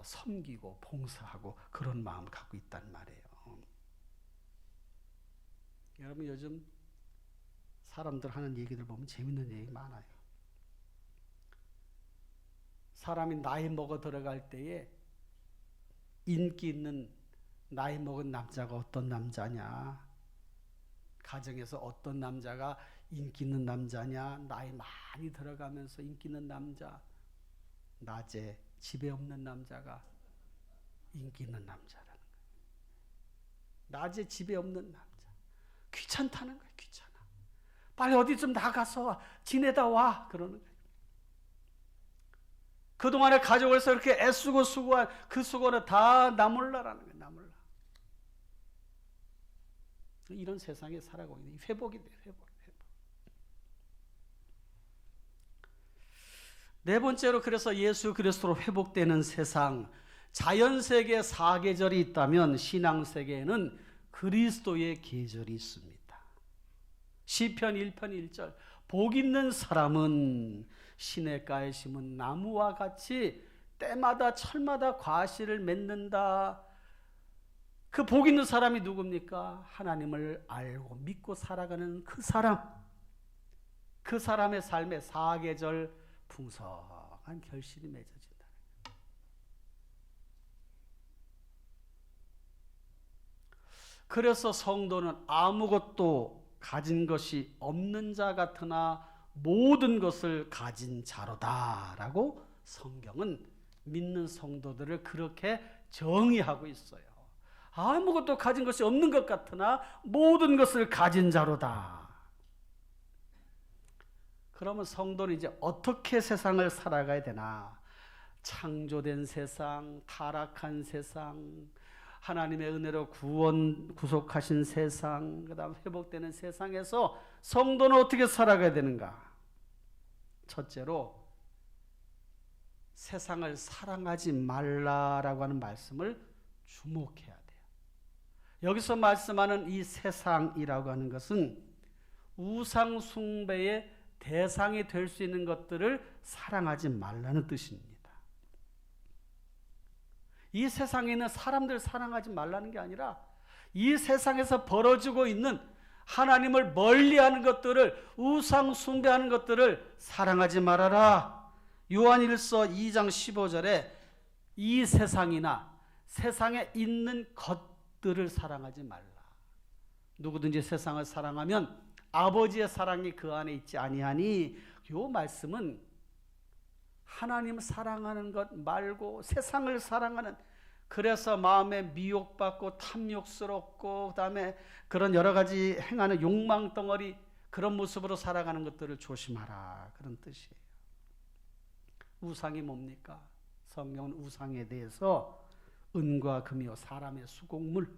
섬기고 봉사하고 그런 마음을 갖고 있단 말이에요. 여러분 요즘 사람들 하는 얘기들 보면 재밌는 얘기 많아요. 사람이 나이 먹어 들어갈 때에 인기 있는 나이 먹은 남자가 어떤 남자냐, 가정에서 어떤 남자가 인기 있는 남자냐, 나이 많이 들어가면서 인기 있는 남자, 낮에 집에 없는 남자가 인기 있는 남자라는 거예요. 낮에 집에 없는 남자. 귀찮다는 거예요. 귀찮아. 빨리 어디 좀 나가서 지내다 와. 그러는 거예요. 그동안에 가족에서 이렇게 애쓰고 수고한 그 수고는 다 나몰라라는 거예요. 나몰라. 이런 세상에 살아가고 있는 회복이 돼요. 회복. 네 번째로 그래서 예수 그리스도로 회복되는 세상, 자연세계에 사계절이 있다면 신앙세계에는 그리스도의 계절이 있습니다. 시편 1편 1절 복 있는 사람은 시냇가에 심은 나무와 같이 때마다 철마다 과실을 맺는다. 그 복 있는 사람이 누굽니까? 하나님을 알고 믿고 살아가는 그 사람. 그 사람의 삶에 사계절 풍성한 결실이 맺어진다. 그래서 성도는 아무것도 가진 것이 없는 자 같으나 모든 것을 가진 자로다라고 성경은 믿는 성도들을 그렇게 정의하고 있어요. 아무것도 가진 것이 없는 것 같으나 모든 것을 가진 자로다. 그러면 성도는 이제 어떻게 세상을 살아가야 되나? 창조된 세상, 타락한 세상, 하나님의 은혜로 구속하신 세상, 그 다음 회복되는 세상에서 성도는 어떻게 살아가야 되는가? 첫째로 세상을 사랑하지 말라라고 하는 말씀을 주목해야 돼요. 여기서 말씀하는 이 세상이라고 하는 것은 우상 숭배의 대상이 될 수 있는 것들을 사랑하지 말라는 뜻입니다. 이 세상에 있는 사람들 사랑하지 말라는 게 아니라 이 세상에서 벌어지고 있는 하나님을 멀리하는 것들을, 우상 숭배하는 것들을 사랑하지 말아라. 요한일서 2장 15절에 이 세상이나 세상에 있는 것들을 사랑하지 말라. 누구든지 세상을 사랑하면 아버지의 사랑이 그 안에 있지 아니하니, 요 말씀은 하나님 사랑하는 것 말고 세상을 사랑하는, 그래서 마음에 미혹받고 탐욕스럽고 그다음에 그런 여러 가지 행하는 욕망 덩어리, 그런 모습으로 살아가는 것들을 조심하라, 그런 뜻이에요. 우상이 뭡니까? 성경은 우상에 대해서 은과 금이요 사람의 수공물,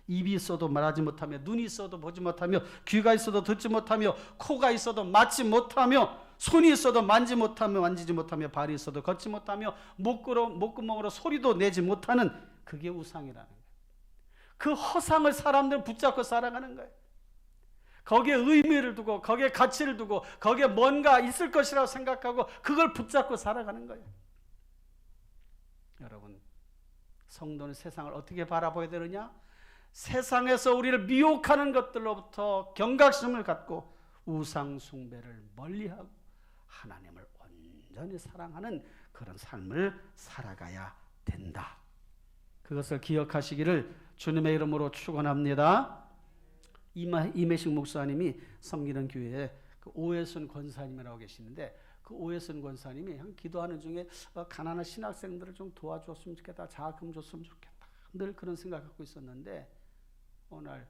입이 있어도 말하지 못하며, 눈이 있어도 보지 못하며, 귀가 있어도 듣지 못하며, 코가 있어도 맡지 못하며, 손이 있어도 만지지 못하며, 발이 있어도 걷지 못하며, 목구멍으로 소리도 내지 못하는, 그게 우상이라는 거예요. 그 허상을 사람들은 붙잡고 살아가는 거예요. 거기에 의미를 두고, 거기에 가치를 두고, 거기에 뭔가 있을 것이라고 생각하고 그걸 붙잡고 살아가는 거예요. 여러분, 성도는 세상을 어떻게 바라봐야 되느냐? 세상에서 우리를 미혹하는 것들로부터 경각심을 갖고 우상 숭배를 멀리하고 하나님을 온전히 사랑하는 그런 삶을 살아가야 된다. 그것을 기억하시기를 주님의 이름으로 축원합니다. 이매식 목사님이 섬기는 교회에 그 오해순 권사님이라고 계시는데, 그 오해순 권사님이 기도하는 중에 가난한 신학생들을 좀 도와줬으면 좋겠다, 자금 줬으면 좋겠다, 늘 그런 생각 갖고 있었는데, 오늘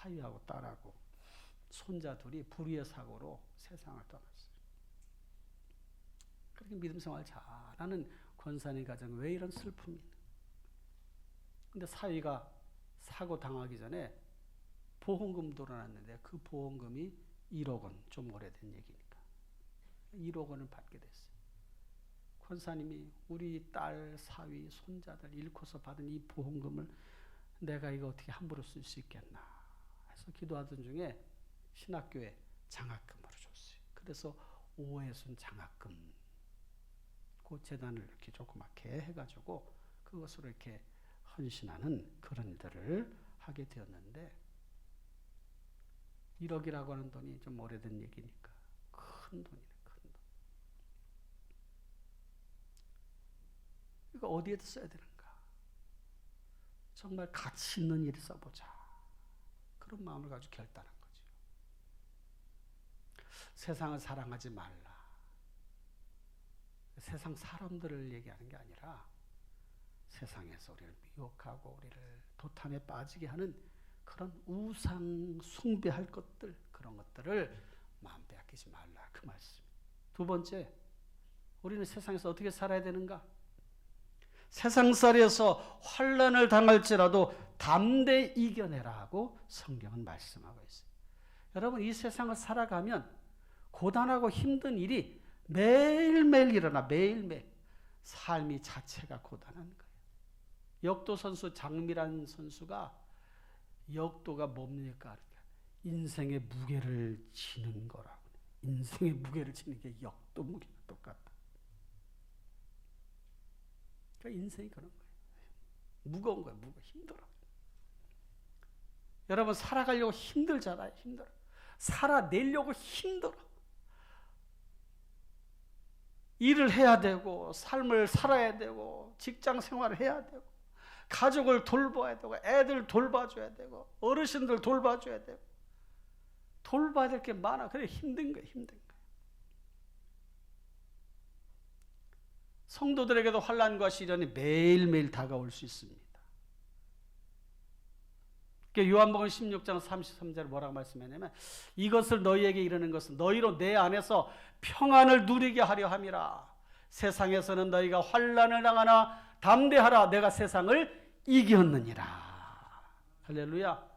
사위하고 딸하고 손자 둘이 불의의 사고로 세상을 떠났어요. 그렇게 믿음 생활 잘하는 권사님 가정에 왜 이런 슬픔이 있는? 근데 사위가 사고 당하기 전에 보험금 들어놨는데 그 보험금이 1억 원, 좀 오래된 얘기니까 1억 원을 받게 됐어요. 권사님이 우리 딸, 사위, 손자들 잃고서 받은 이 보험금을 내가 이거 어떻게 함부로 쓸 수 있겠나 해서 기도하던 중에 신학교에 장학금으로 줬어요. 그래서 오해순 장학금 그 재단을 이렇게 조그맣게 해가지고 그것으로 이렇게 헌신하는 그런 일들을 하게 되었는데 1억이라고 하는 돈이 좀 오래된 얘기니까 큰 돈이네, 큰 돈. 이거 어디에다 써야 되는가? 정말 가치 있는 일에 써보자. 그런 마음을 가지고 결단한 거죠. 세상을 사랑하지 말라. 세상 사람들을 얘기하는 게 아니라 세상에서 우리를 미혹하고 우리를 도탄에 빠지게 하는 그런 우상 숭배할 것들, 그런 것들을 마음 빼앗기지 말라, 그 말씀. 두 번째, 우리는 세상에서 어떻게 살아야 되는가? 세상살이에서 환난을 당할지라도 담대히 이겨내라 하고 성경은 말씀하고 있어요. 여러분, 이 세상을 살아가면 고단하고 힘든 일이 매일매일 일어나, 매일매일. 삶이 자체가 고단한 거예요. 역도 선수 장미란 선수가 역도가 뭡니까? 인생의 무게를 지는 거라고. 인생의 무게를 지는 게 역도 무게가 똑같다. 그러니까 인생이 그런 거예요. 무거운 거예요. 힘들어. 여러분, 살아가려고 힘들잖아요. 힘들어. 살아내려고 힘들어. 일을 해야 되고, 삶을 살아야 되고, 직장 생활을 해야 되고, 가족을 돌봐야 되고, 애들 돌봐줘야 되고, 어르신들 돌봐줘야 되고, 돌봐야 될 게 많아. 그래 힘든 거예요. 힘든 거예요. 성도들에게도 환난과 시련이 매일매일 다가올 수 있습니다. 요한복음 16장 33절 뭐라고 말씀하냐면, 이것을 너희에게 이르는 것은 너희로 내 안에서 평안을 누리게 하려 함이라. 세상에서는 너희가 환난을 당하나 담대하라. 내가 세상을 이겼느니라. 할렐루야.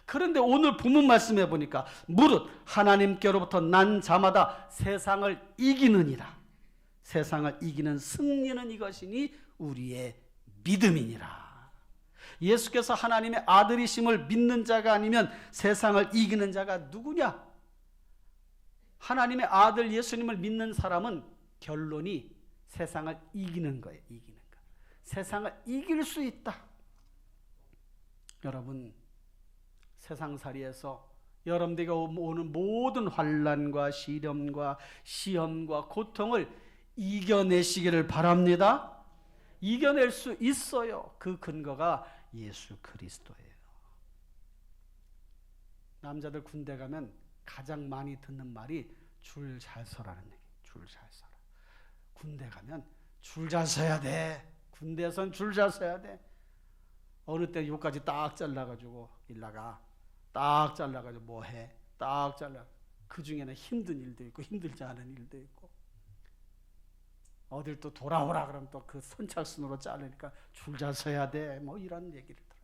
그런데 오늘 본문 말씀해 보니까 무릇 하나님께로부터 난 자마다 세상을 이기느니라. 세상을 이기는 승리는 이것이니 우리의 믿음이니라. 예수께서 하나님의 아들이심을 믿는 자가 아니면 세상을 이기는 자가 누구냐? 하나님의 아들 예수님을 믿는 사람은 결론이 세상을 이기는 거예요. 이기는 거. 세상을 이길 수 있다. 여러분, 세상살이에서 여러분들에게 오는 모든 환난과 시련과 시험과 고통을 이겨내시기를 바랍니다. 이겨낼 수 있어요. 그 근거가 예수 그리스도예요. 남자들 군대 가면 가장 많이 듣는 말이 줄 잘 서라는 얘기. 줄 잘 서라. 군대 가면 줄 잘 서야 돼. 군대에선 줄 잘 서야 돼. 어느 때 요까지 딱 잘라가지고 일나가. 딱 잘라가지고 뭐 해? 딱 잘라. 그 중에는 힘든 일도 있고 힘들지 않은 일도 있고. 어딜 또 돌아오라 그러면 또 그 선착순으로 자르니까 줄 잘 서야 돼. 뭐 이런 얘기를 들어요.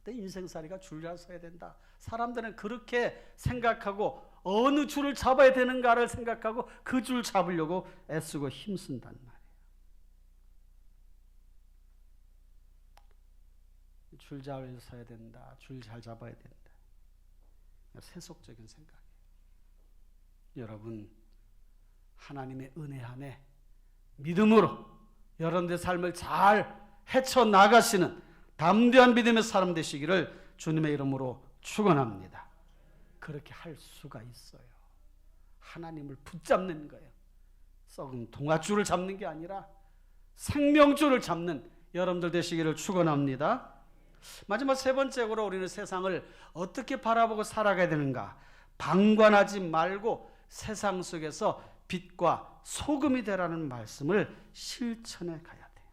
근데 인생살이가 줄 잘 서야 된다. 사람들은 그렇게 생각하고 어느 줄을 잡아야 되는가를 생각하고 그 줄 잡으려고 애쓰고 힘쓴단 말이에요. 줄 잘 서야 된다. 줄 잘 잡아야 된다. 세속적인 생각이에요. 여러분, 하나님의 은혜 안에 믿음으로 여러분들의 삶을 잘 헤쳐나가시는 담대한 믿음의 사람 되시기를 주님의 이름으로 축원합니다. 그렇게 할 수가 있어요. 하나님을 붙잡는 거예요. 썩은 동아줄을 잡는 게 아니라 생명줄을 잡는 여러분들 되시기를 축원합니다. 마지막 세 번째로 우리는 세상을 어떻게 바라보고 살아가야 되는가? 방관하지 말고 세상 속에서 빛과 소금이 되라는 말씀을 실천해 가야 돼요.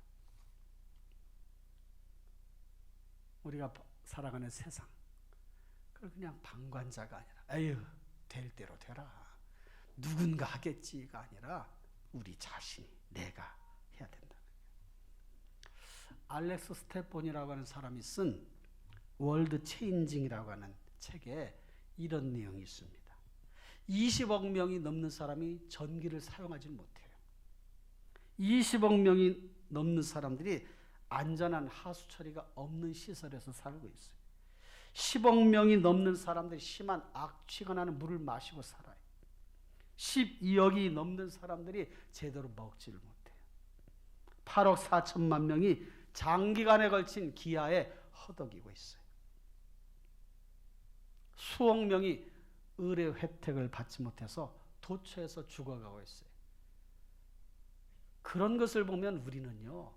우리가 살아가는 세상, 그냥 방관자가 아니라 에휴 될 대로 되라, 누군가 하겠지가 아니라 우리 자신이, 내가 해야 된다는 거예요. 알렉스 스테폰이라고 하는 사람이 쓴 월드 체인징이라고 하는 책에 이런 내용이 있습니다. 20억 명이 넘는 사람이 전기를 사용하지 못해요. 20억 명이 넘는 사람들이 안전한 하수 처리가 없는 시설에서 살고 있어요. 10억 명이 넘는 사람들이 심한 악취가 나는 물을 마시고 살아요. 12억이 넘는 사람들이 제대로 먹지를 못해요. 8억 4천만 명이 장기간에 걸친 기아에 허덕이고 있어요. 수억 명이 의료 혜택을 받지 못해서 도처에서 죽어가고 있어요. 그런 것을 보면 우리는요,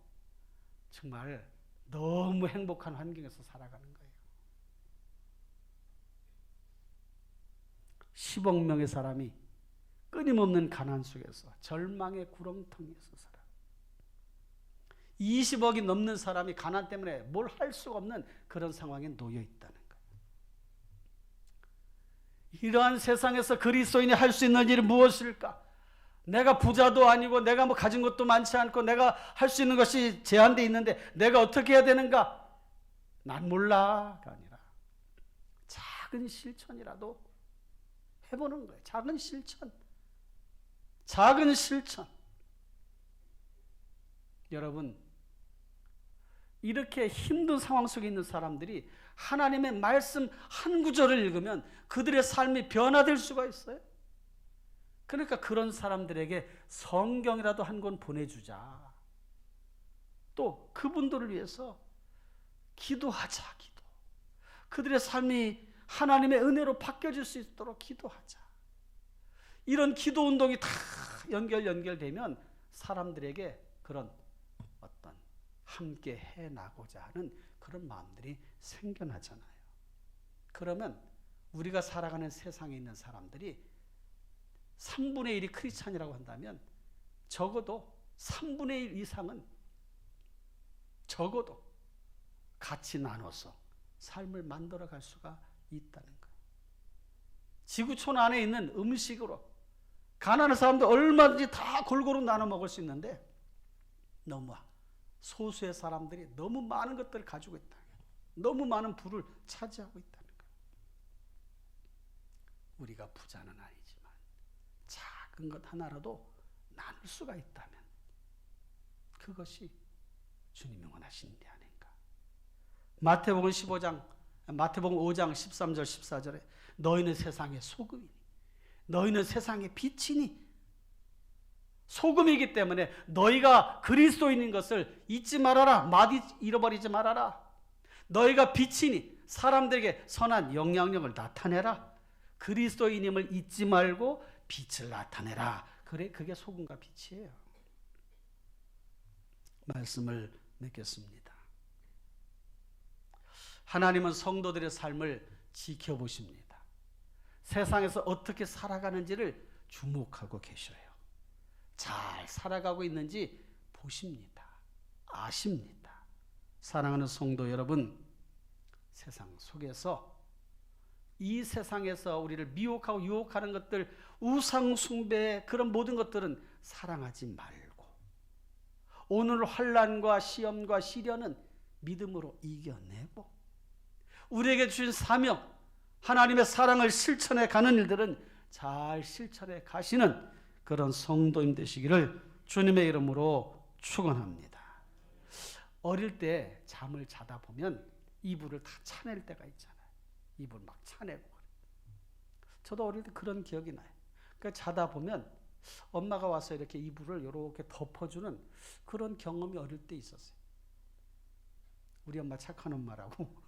정말 너무 행복한 환경에서 살아가는 거예요. 10억 명의 사람이 끊임없는 가난 속에서, 절망의 구렁텅이에서 살아. 20억이 넘는 사람이 가난 때문에 뭘 할 수가 없는 그런 상황에 놓여 있다는 거예요. 이러한 세상에서 그리스도인이 할 수 있는 일이 무엇일까? 내가 부자도 아니고 내가 뭐 가진 것도 많지 않고 내가 할 수 있는 것이 제한되어 있는데 내가 어떻게 해야 되는가? 난 몰라가 아니라 작은 실천이라도 해보는 거예요. 작은 실천. 작은 실천. 여러분, 이렇게 힘든 상황 속에 있는 사람들이 하나님의 말씀 한 구절을 읽으면 그들의 삶이 변화될 수가 있어요. 그러니까 그런 사람들에게 성경이라도 한 권 보내주자. 또 그분들을 위해서 기도하자. 기도. 그들의 삶이 하나님의 은혜로 바뀌어질 수 있도록 기도하자. 이런 기도 운동이 다 연결되면 사람들에게 그런 어떤 함께 해나고자 하는 그런 마음들이 생겨나잖아요. 그러면 우리가 살아가는 세상에 있는 사람들이 3분의 1이 크리스찬이라고 한다면 적어도 3분의 1 이상은 적어도 같이 나눠서 삶을 만들어갈 수가 있다는 거예요. 지구촌 안에 있는 음식으로 가난한 사람들 얼마든지 다 골고루 나눠 먹을 수 있는데 너무 소수의 사람들이 너무 많은 것들을 가지고 있다. 너무 많은 부를 차지하고 있다는 거예요. 우리가 부자는 아니지만 작은 것 하나라도 나눌 수가 있다면 그것이 주님이 원하시는 게 아닌가. 마태복음 5장 13절 14절에 너희는 세상의 소금이니 너희는 세상의 빛이니, 소금이기 때문에 너희가 그리스도인인 것을 잊지 말아라. 마디 잃어버리지 말아라. 너희가 빛이니 사람들에게 선한 영향력을 나타내라. 그리스도인임을 잊지 말고 빛을 나타내라. 그래, 그게 소금과 빛이에요. 말씀을 맺겠습니다. 하나님은 성도들의 삶을 지켜보십니다. 세상에서 어떻게 살아가는지를 주목하고 계셔요. 잘 살아가고 있는지 보십니다. 아십니다. 사랑하는 성도 여러분, 세상 속에서 이 세상에서 우리를 미혹하고 유혹하는 것들, 우상 숭배, 그런 모든 것들은 사랑하지 말고 오늘 환난과 시험과 시련은 믿음으로 이겨내고 우리에게 주신 사명, 하나님의 사랑을 실천해 가는 일들은 잘 실천해 가시는 그런 성도님 되시기를 주님의 이름으로 축원합니다. 어릴 때 잠을 자다 보면 이불을 다 차낼 때가 있잖아요. 이불 막 차내고. 저도 어릴 때 그런 기억이 나요. 그러니까 자다 보면 엄마가 와서 이렇게 이불을 이렇게 덮어주는 그런 경험이 어릴 때 있었어요. 우리 엄마 착한 엄마라고.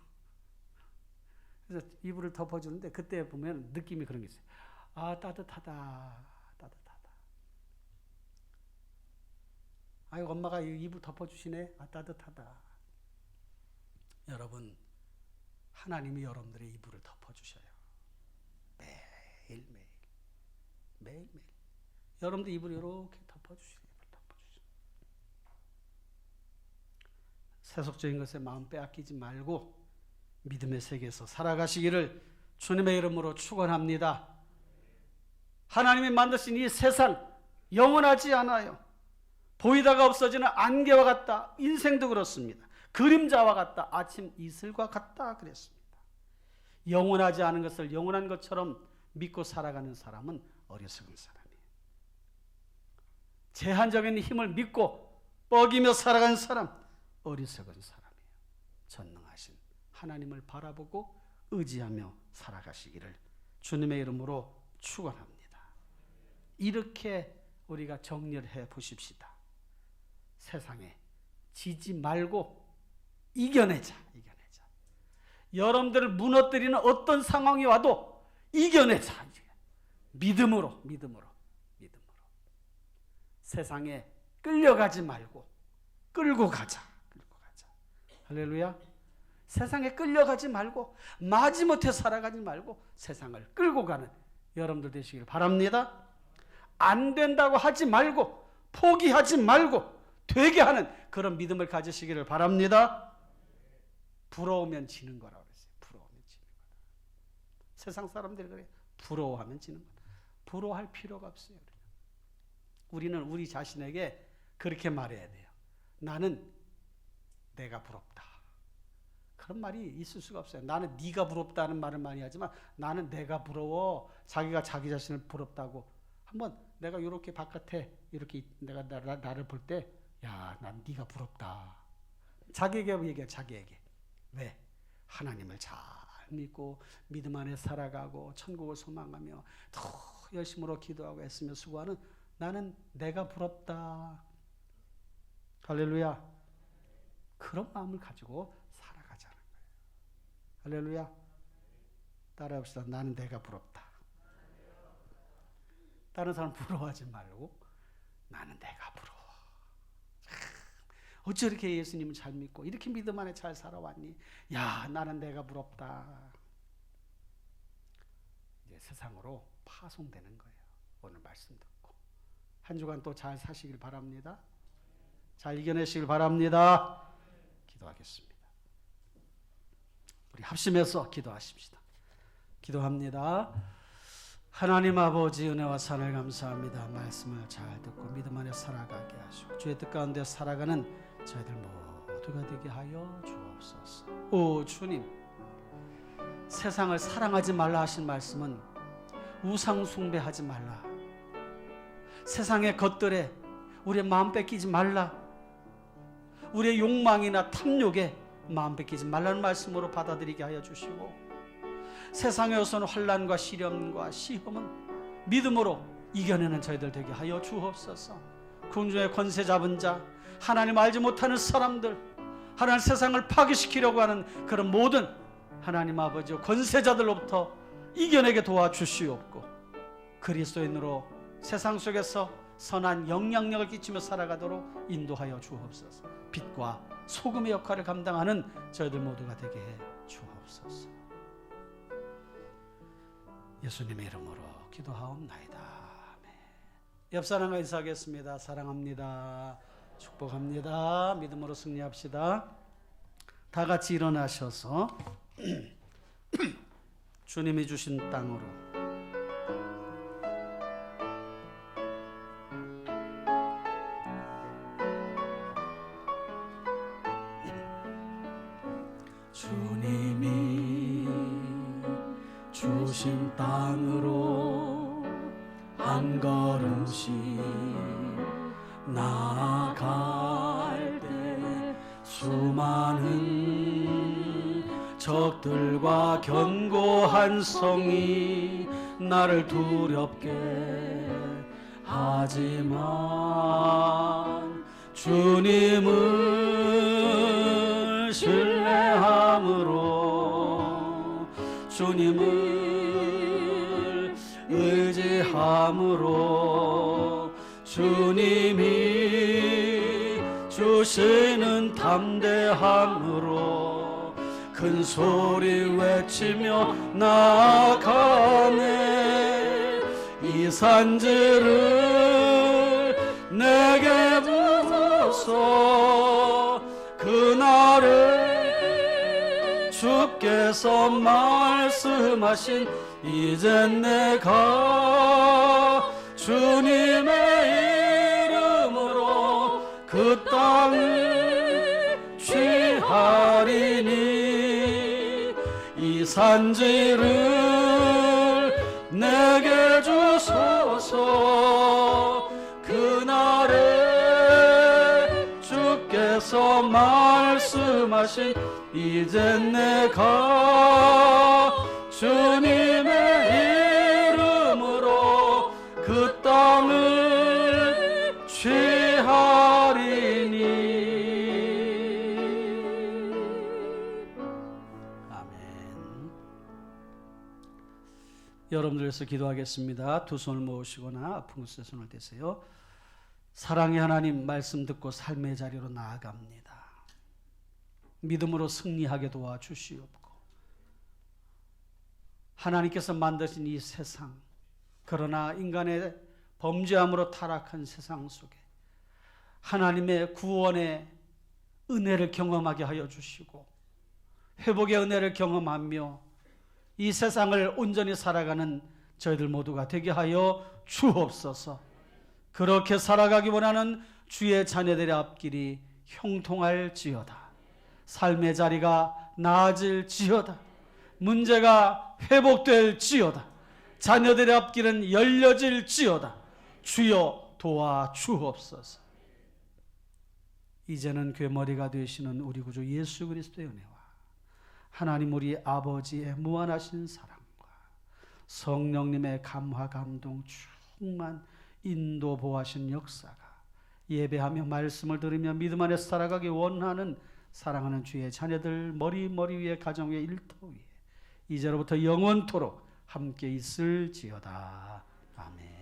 그래서 이불을 덮어주는데 그때 보면 느낌이 그런 게 있어요. 아, 따뜻하다. 따뜻하다. 아유, 엄마가 이불 덮어주시네. 아, 따뜻하다. 여러분, 하나님이 여러분들의 이불을 덮어주셔요. 매일매일. 매일매일. 여러분들 이불 이렇게 덮어주시요. 세속적인 것에 마음 빼앗기지 말고 믿음의 세계에서 살아가시기를 주님의 이름으로 축원합니다. 하나님이 만드신 이 세상 영원하지 않아요. 보이다가 없어지는 안개와 같다. 인생도 그렇습니다. 그림자와 같다. 아침 이슬과 같다 그랬습니다. 영원하지 않은 것을 영원한 것처럼 믿고 살아가는 사람은 어리석은 사람이에요. 제한적인 힘을 믿고 뻐기며 살아가는 사람 어리석은 사람이에요. 전능하신 하나님을 바라보고 의지하며 살아가시기를 주님의 이름으로 축원합니다. 이렇게 우리가 정리를 해 보십시다. 세상에 지지 말고 이겨내자. 여러분들을 무너뜨리는 어떤 상황이 와도 이겨내자. 믿음으로. 세상에 끌려가지 말고 끌고 가자. 할렐루야. 세상에 끌려가지 말고 마지못해 살아가지 말고 세상을 끌고 가는 여러분들 되시길 바랍니다. 안 된다고 하지 말고 포기하지 말고 되게 하는 그런 믿음을 가지시기를 바랍니다. 부러우면 지는 거라고 그랬어요. 부러우면 지는 거다. 세상 사람들이 그래. 부러워하면 지는 거다. 부러워할 필요가 없어요. 우리는 우리 자신에게 그렇게 말해야 돼요. 나는 내가 부럽다. 그런 말이 있을 수가 없어요. 나는 네가 부럽다는 말을 많이 하지만 나는 내가 부러워. 자기가 자기 자신을 부럽다고. 한번 내가 이렇게 바깥에 이렇게 내가 나를 볼 때 야, 난 네가 부럽다. 자기에게 얘기해. 자기에게. 왜? 하나님을 잘 믿고 믿음 안에 살아가고 천국을 소망하며 더 열심으로 기도하고 애쓰며 수고하는 나는 내가 부럽다. 할렐루야. 그런 마음을 가지고 살아가자는 거예요. 할렐루야. 따라합시다. 나는 내가 부럽다. 다른 사람 부러워하지 말고 나는 내가 부러워. 어찌 이렇게 예수님을 잘 믿고 이렇게 믿음 안에 잘 살아왔니? 야, 나는 내가 부럽다. 이제 세상으로 파송되는 거예요. 오늘 말씀 듣고 한 주간 또 잘 사시길 바랍니다. 잘 이겨내시길 바랍니다. 기도하겠습니다. 우리 합심해서 기도하십시다. 기도합니다. 하나님 아버지 은혜와 사랑을 감사합니다. 말씀을 잘 듣고 믿음 안에 살아가게 하시고 주의 뜻 가운데 살아가는 저희들 모두가 되게 하여 주옵소서. 오 주님, 세상을 사랑하지 말라 하신 말씀은 우상 숭배하지 말라, 세상의 것들에 우리의 마음 뺏기지 말라, 우리의 욕망이나 탐욕에 마음 뺏기지 말라는 말씀으로 받아들이게 하여 주시고, 세상에 오서는 환난과 시련과 시험은 믿음으로 이겨내는 저희들 되게 하여 주옵소서. 궁중의 권세 잡은 자, 하나님 알지 못하는 사람들, 하나님 세상을 파괴시키려고 하는 그런 모든 하나님 아버지 권세자들로부터 이겨내게 도와주시옵고, 그리스도인으로 세상 속에서 선한 영향력을 끼치며 살아가도록 인도하여 주옵소서. 빛과 소금의 역할을 감당하는 저희들 모두가 되게 해 주옵소서. 예수님의 이름으로 기도하옵나이다. 아멘. 옆 사람과 인사하겠습니다. 사랑합니다. 축복합니다. 믿음으로 승리합시다. 다 같이 일어나셔서 주님이 주신 땅으로 주님이 주신 땅으로 한 걸음씩 나아갈 때 수많은 적들과 견고한 성이 나를 두렵게 하지만 주님을 신뢰함으로, 주님을 의지함으로, 주님이 주시는 담대함으로 큰 소리 외치며 나아가네. 이 산지를 내게 주소서. 그날을 주께서 말씀하신 이젠 내가 주님의 이름으로 그 땅을 취하리니 이 산지를 내게 주소서. 그날에 주께서 말씀하신 이젠 내가 주님의 이름으로 그 땅을 취하리니. 아멘. 여러분들께서 기도하겠습니다. 두 손을 모으시거나 아픈 곳에 손을 대세요. 사랑의 하나님, 말씀 듣고 삶의 자리로 나아갑니다. 믿음으로 승리하게 도와주시옵고, 하나님께서 만드신 이 세상, 그러나 인간의 범죄함으로 타락한 세상 속에 하나님의 구원의 은혜를 경험하게 하여 주시고 회복의 은혜를 경험하며 이 세상을 온전히 살아가는 저희들 모두가 되게 하여 주옵소서. 그렇게 살아가기 원하는 주의 자녀들의 앞길이 형통할지어다. 삶의 자리가 나아질지어다. 문제가 회복될지어다. 자녀들의 앞길은 열려질지어다. 주여 도와주옵소서. 이제는 괴머리가 되시는 우리 구주 예수 그리스도의 은혜와 하나님 우리 아버지의 무한하신 사랑과 성령님의 감화 감동 충만 인도 보하신 역사가 예배하며 말씀을 들으며 믿음 안에서 살아가기 원하는 사랑하는 주의 자녀들 머리 위에 가정 위에 일터 위에 이제로부터 영원토록 함께 있을지어다. 아멘.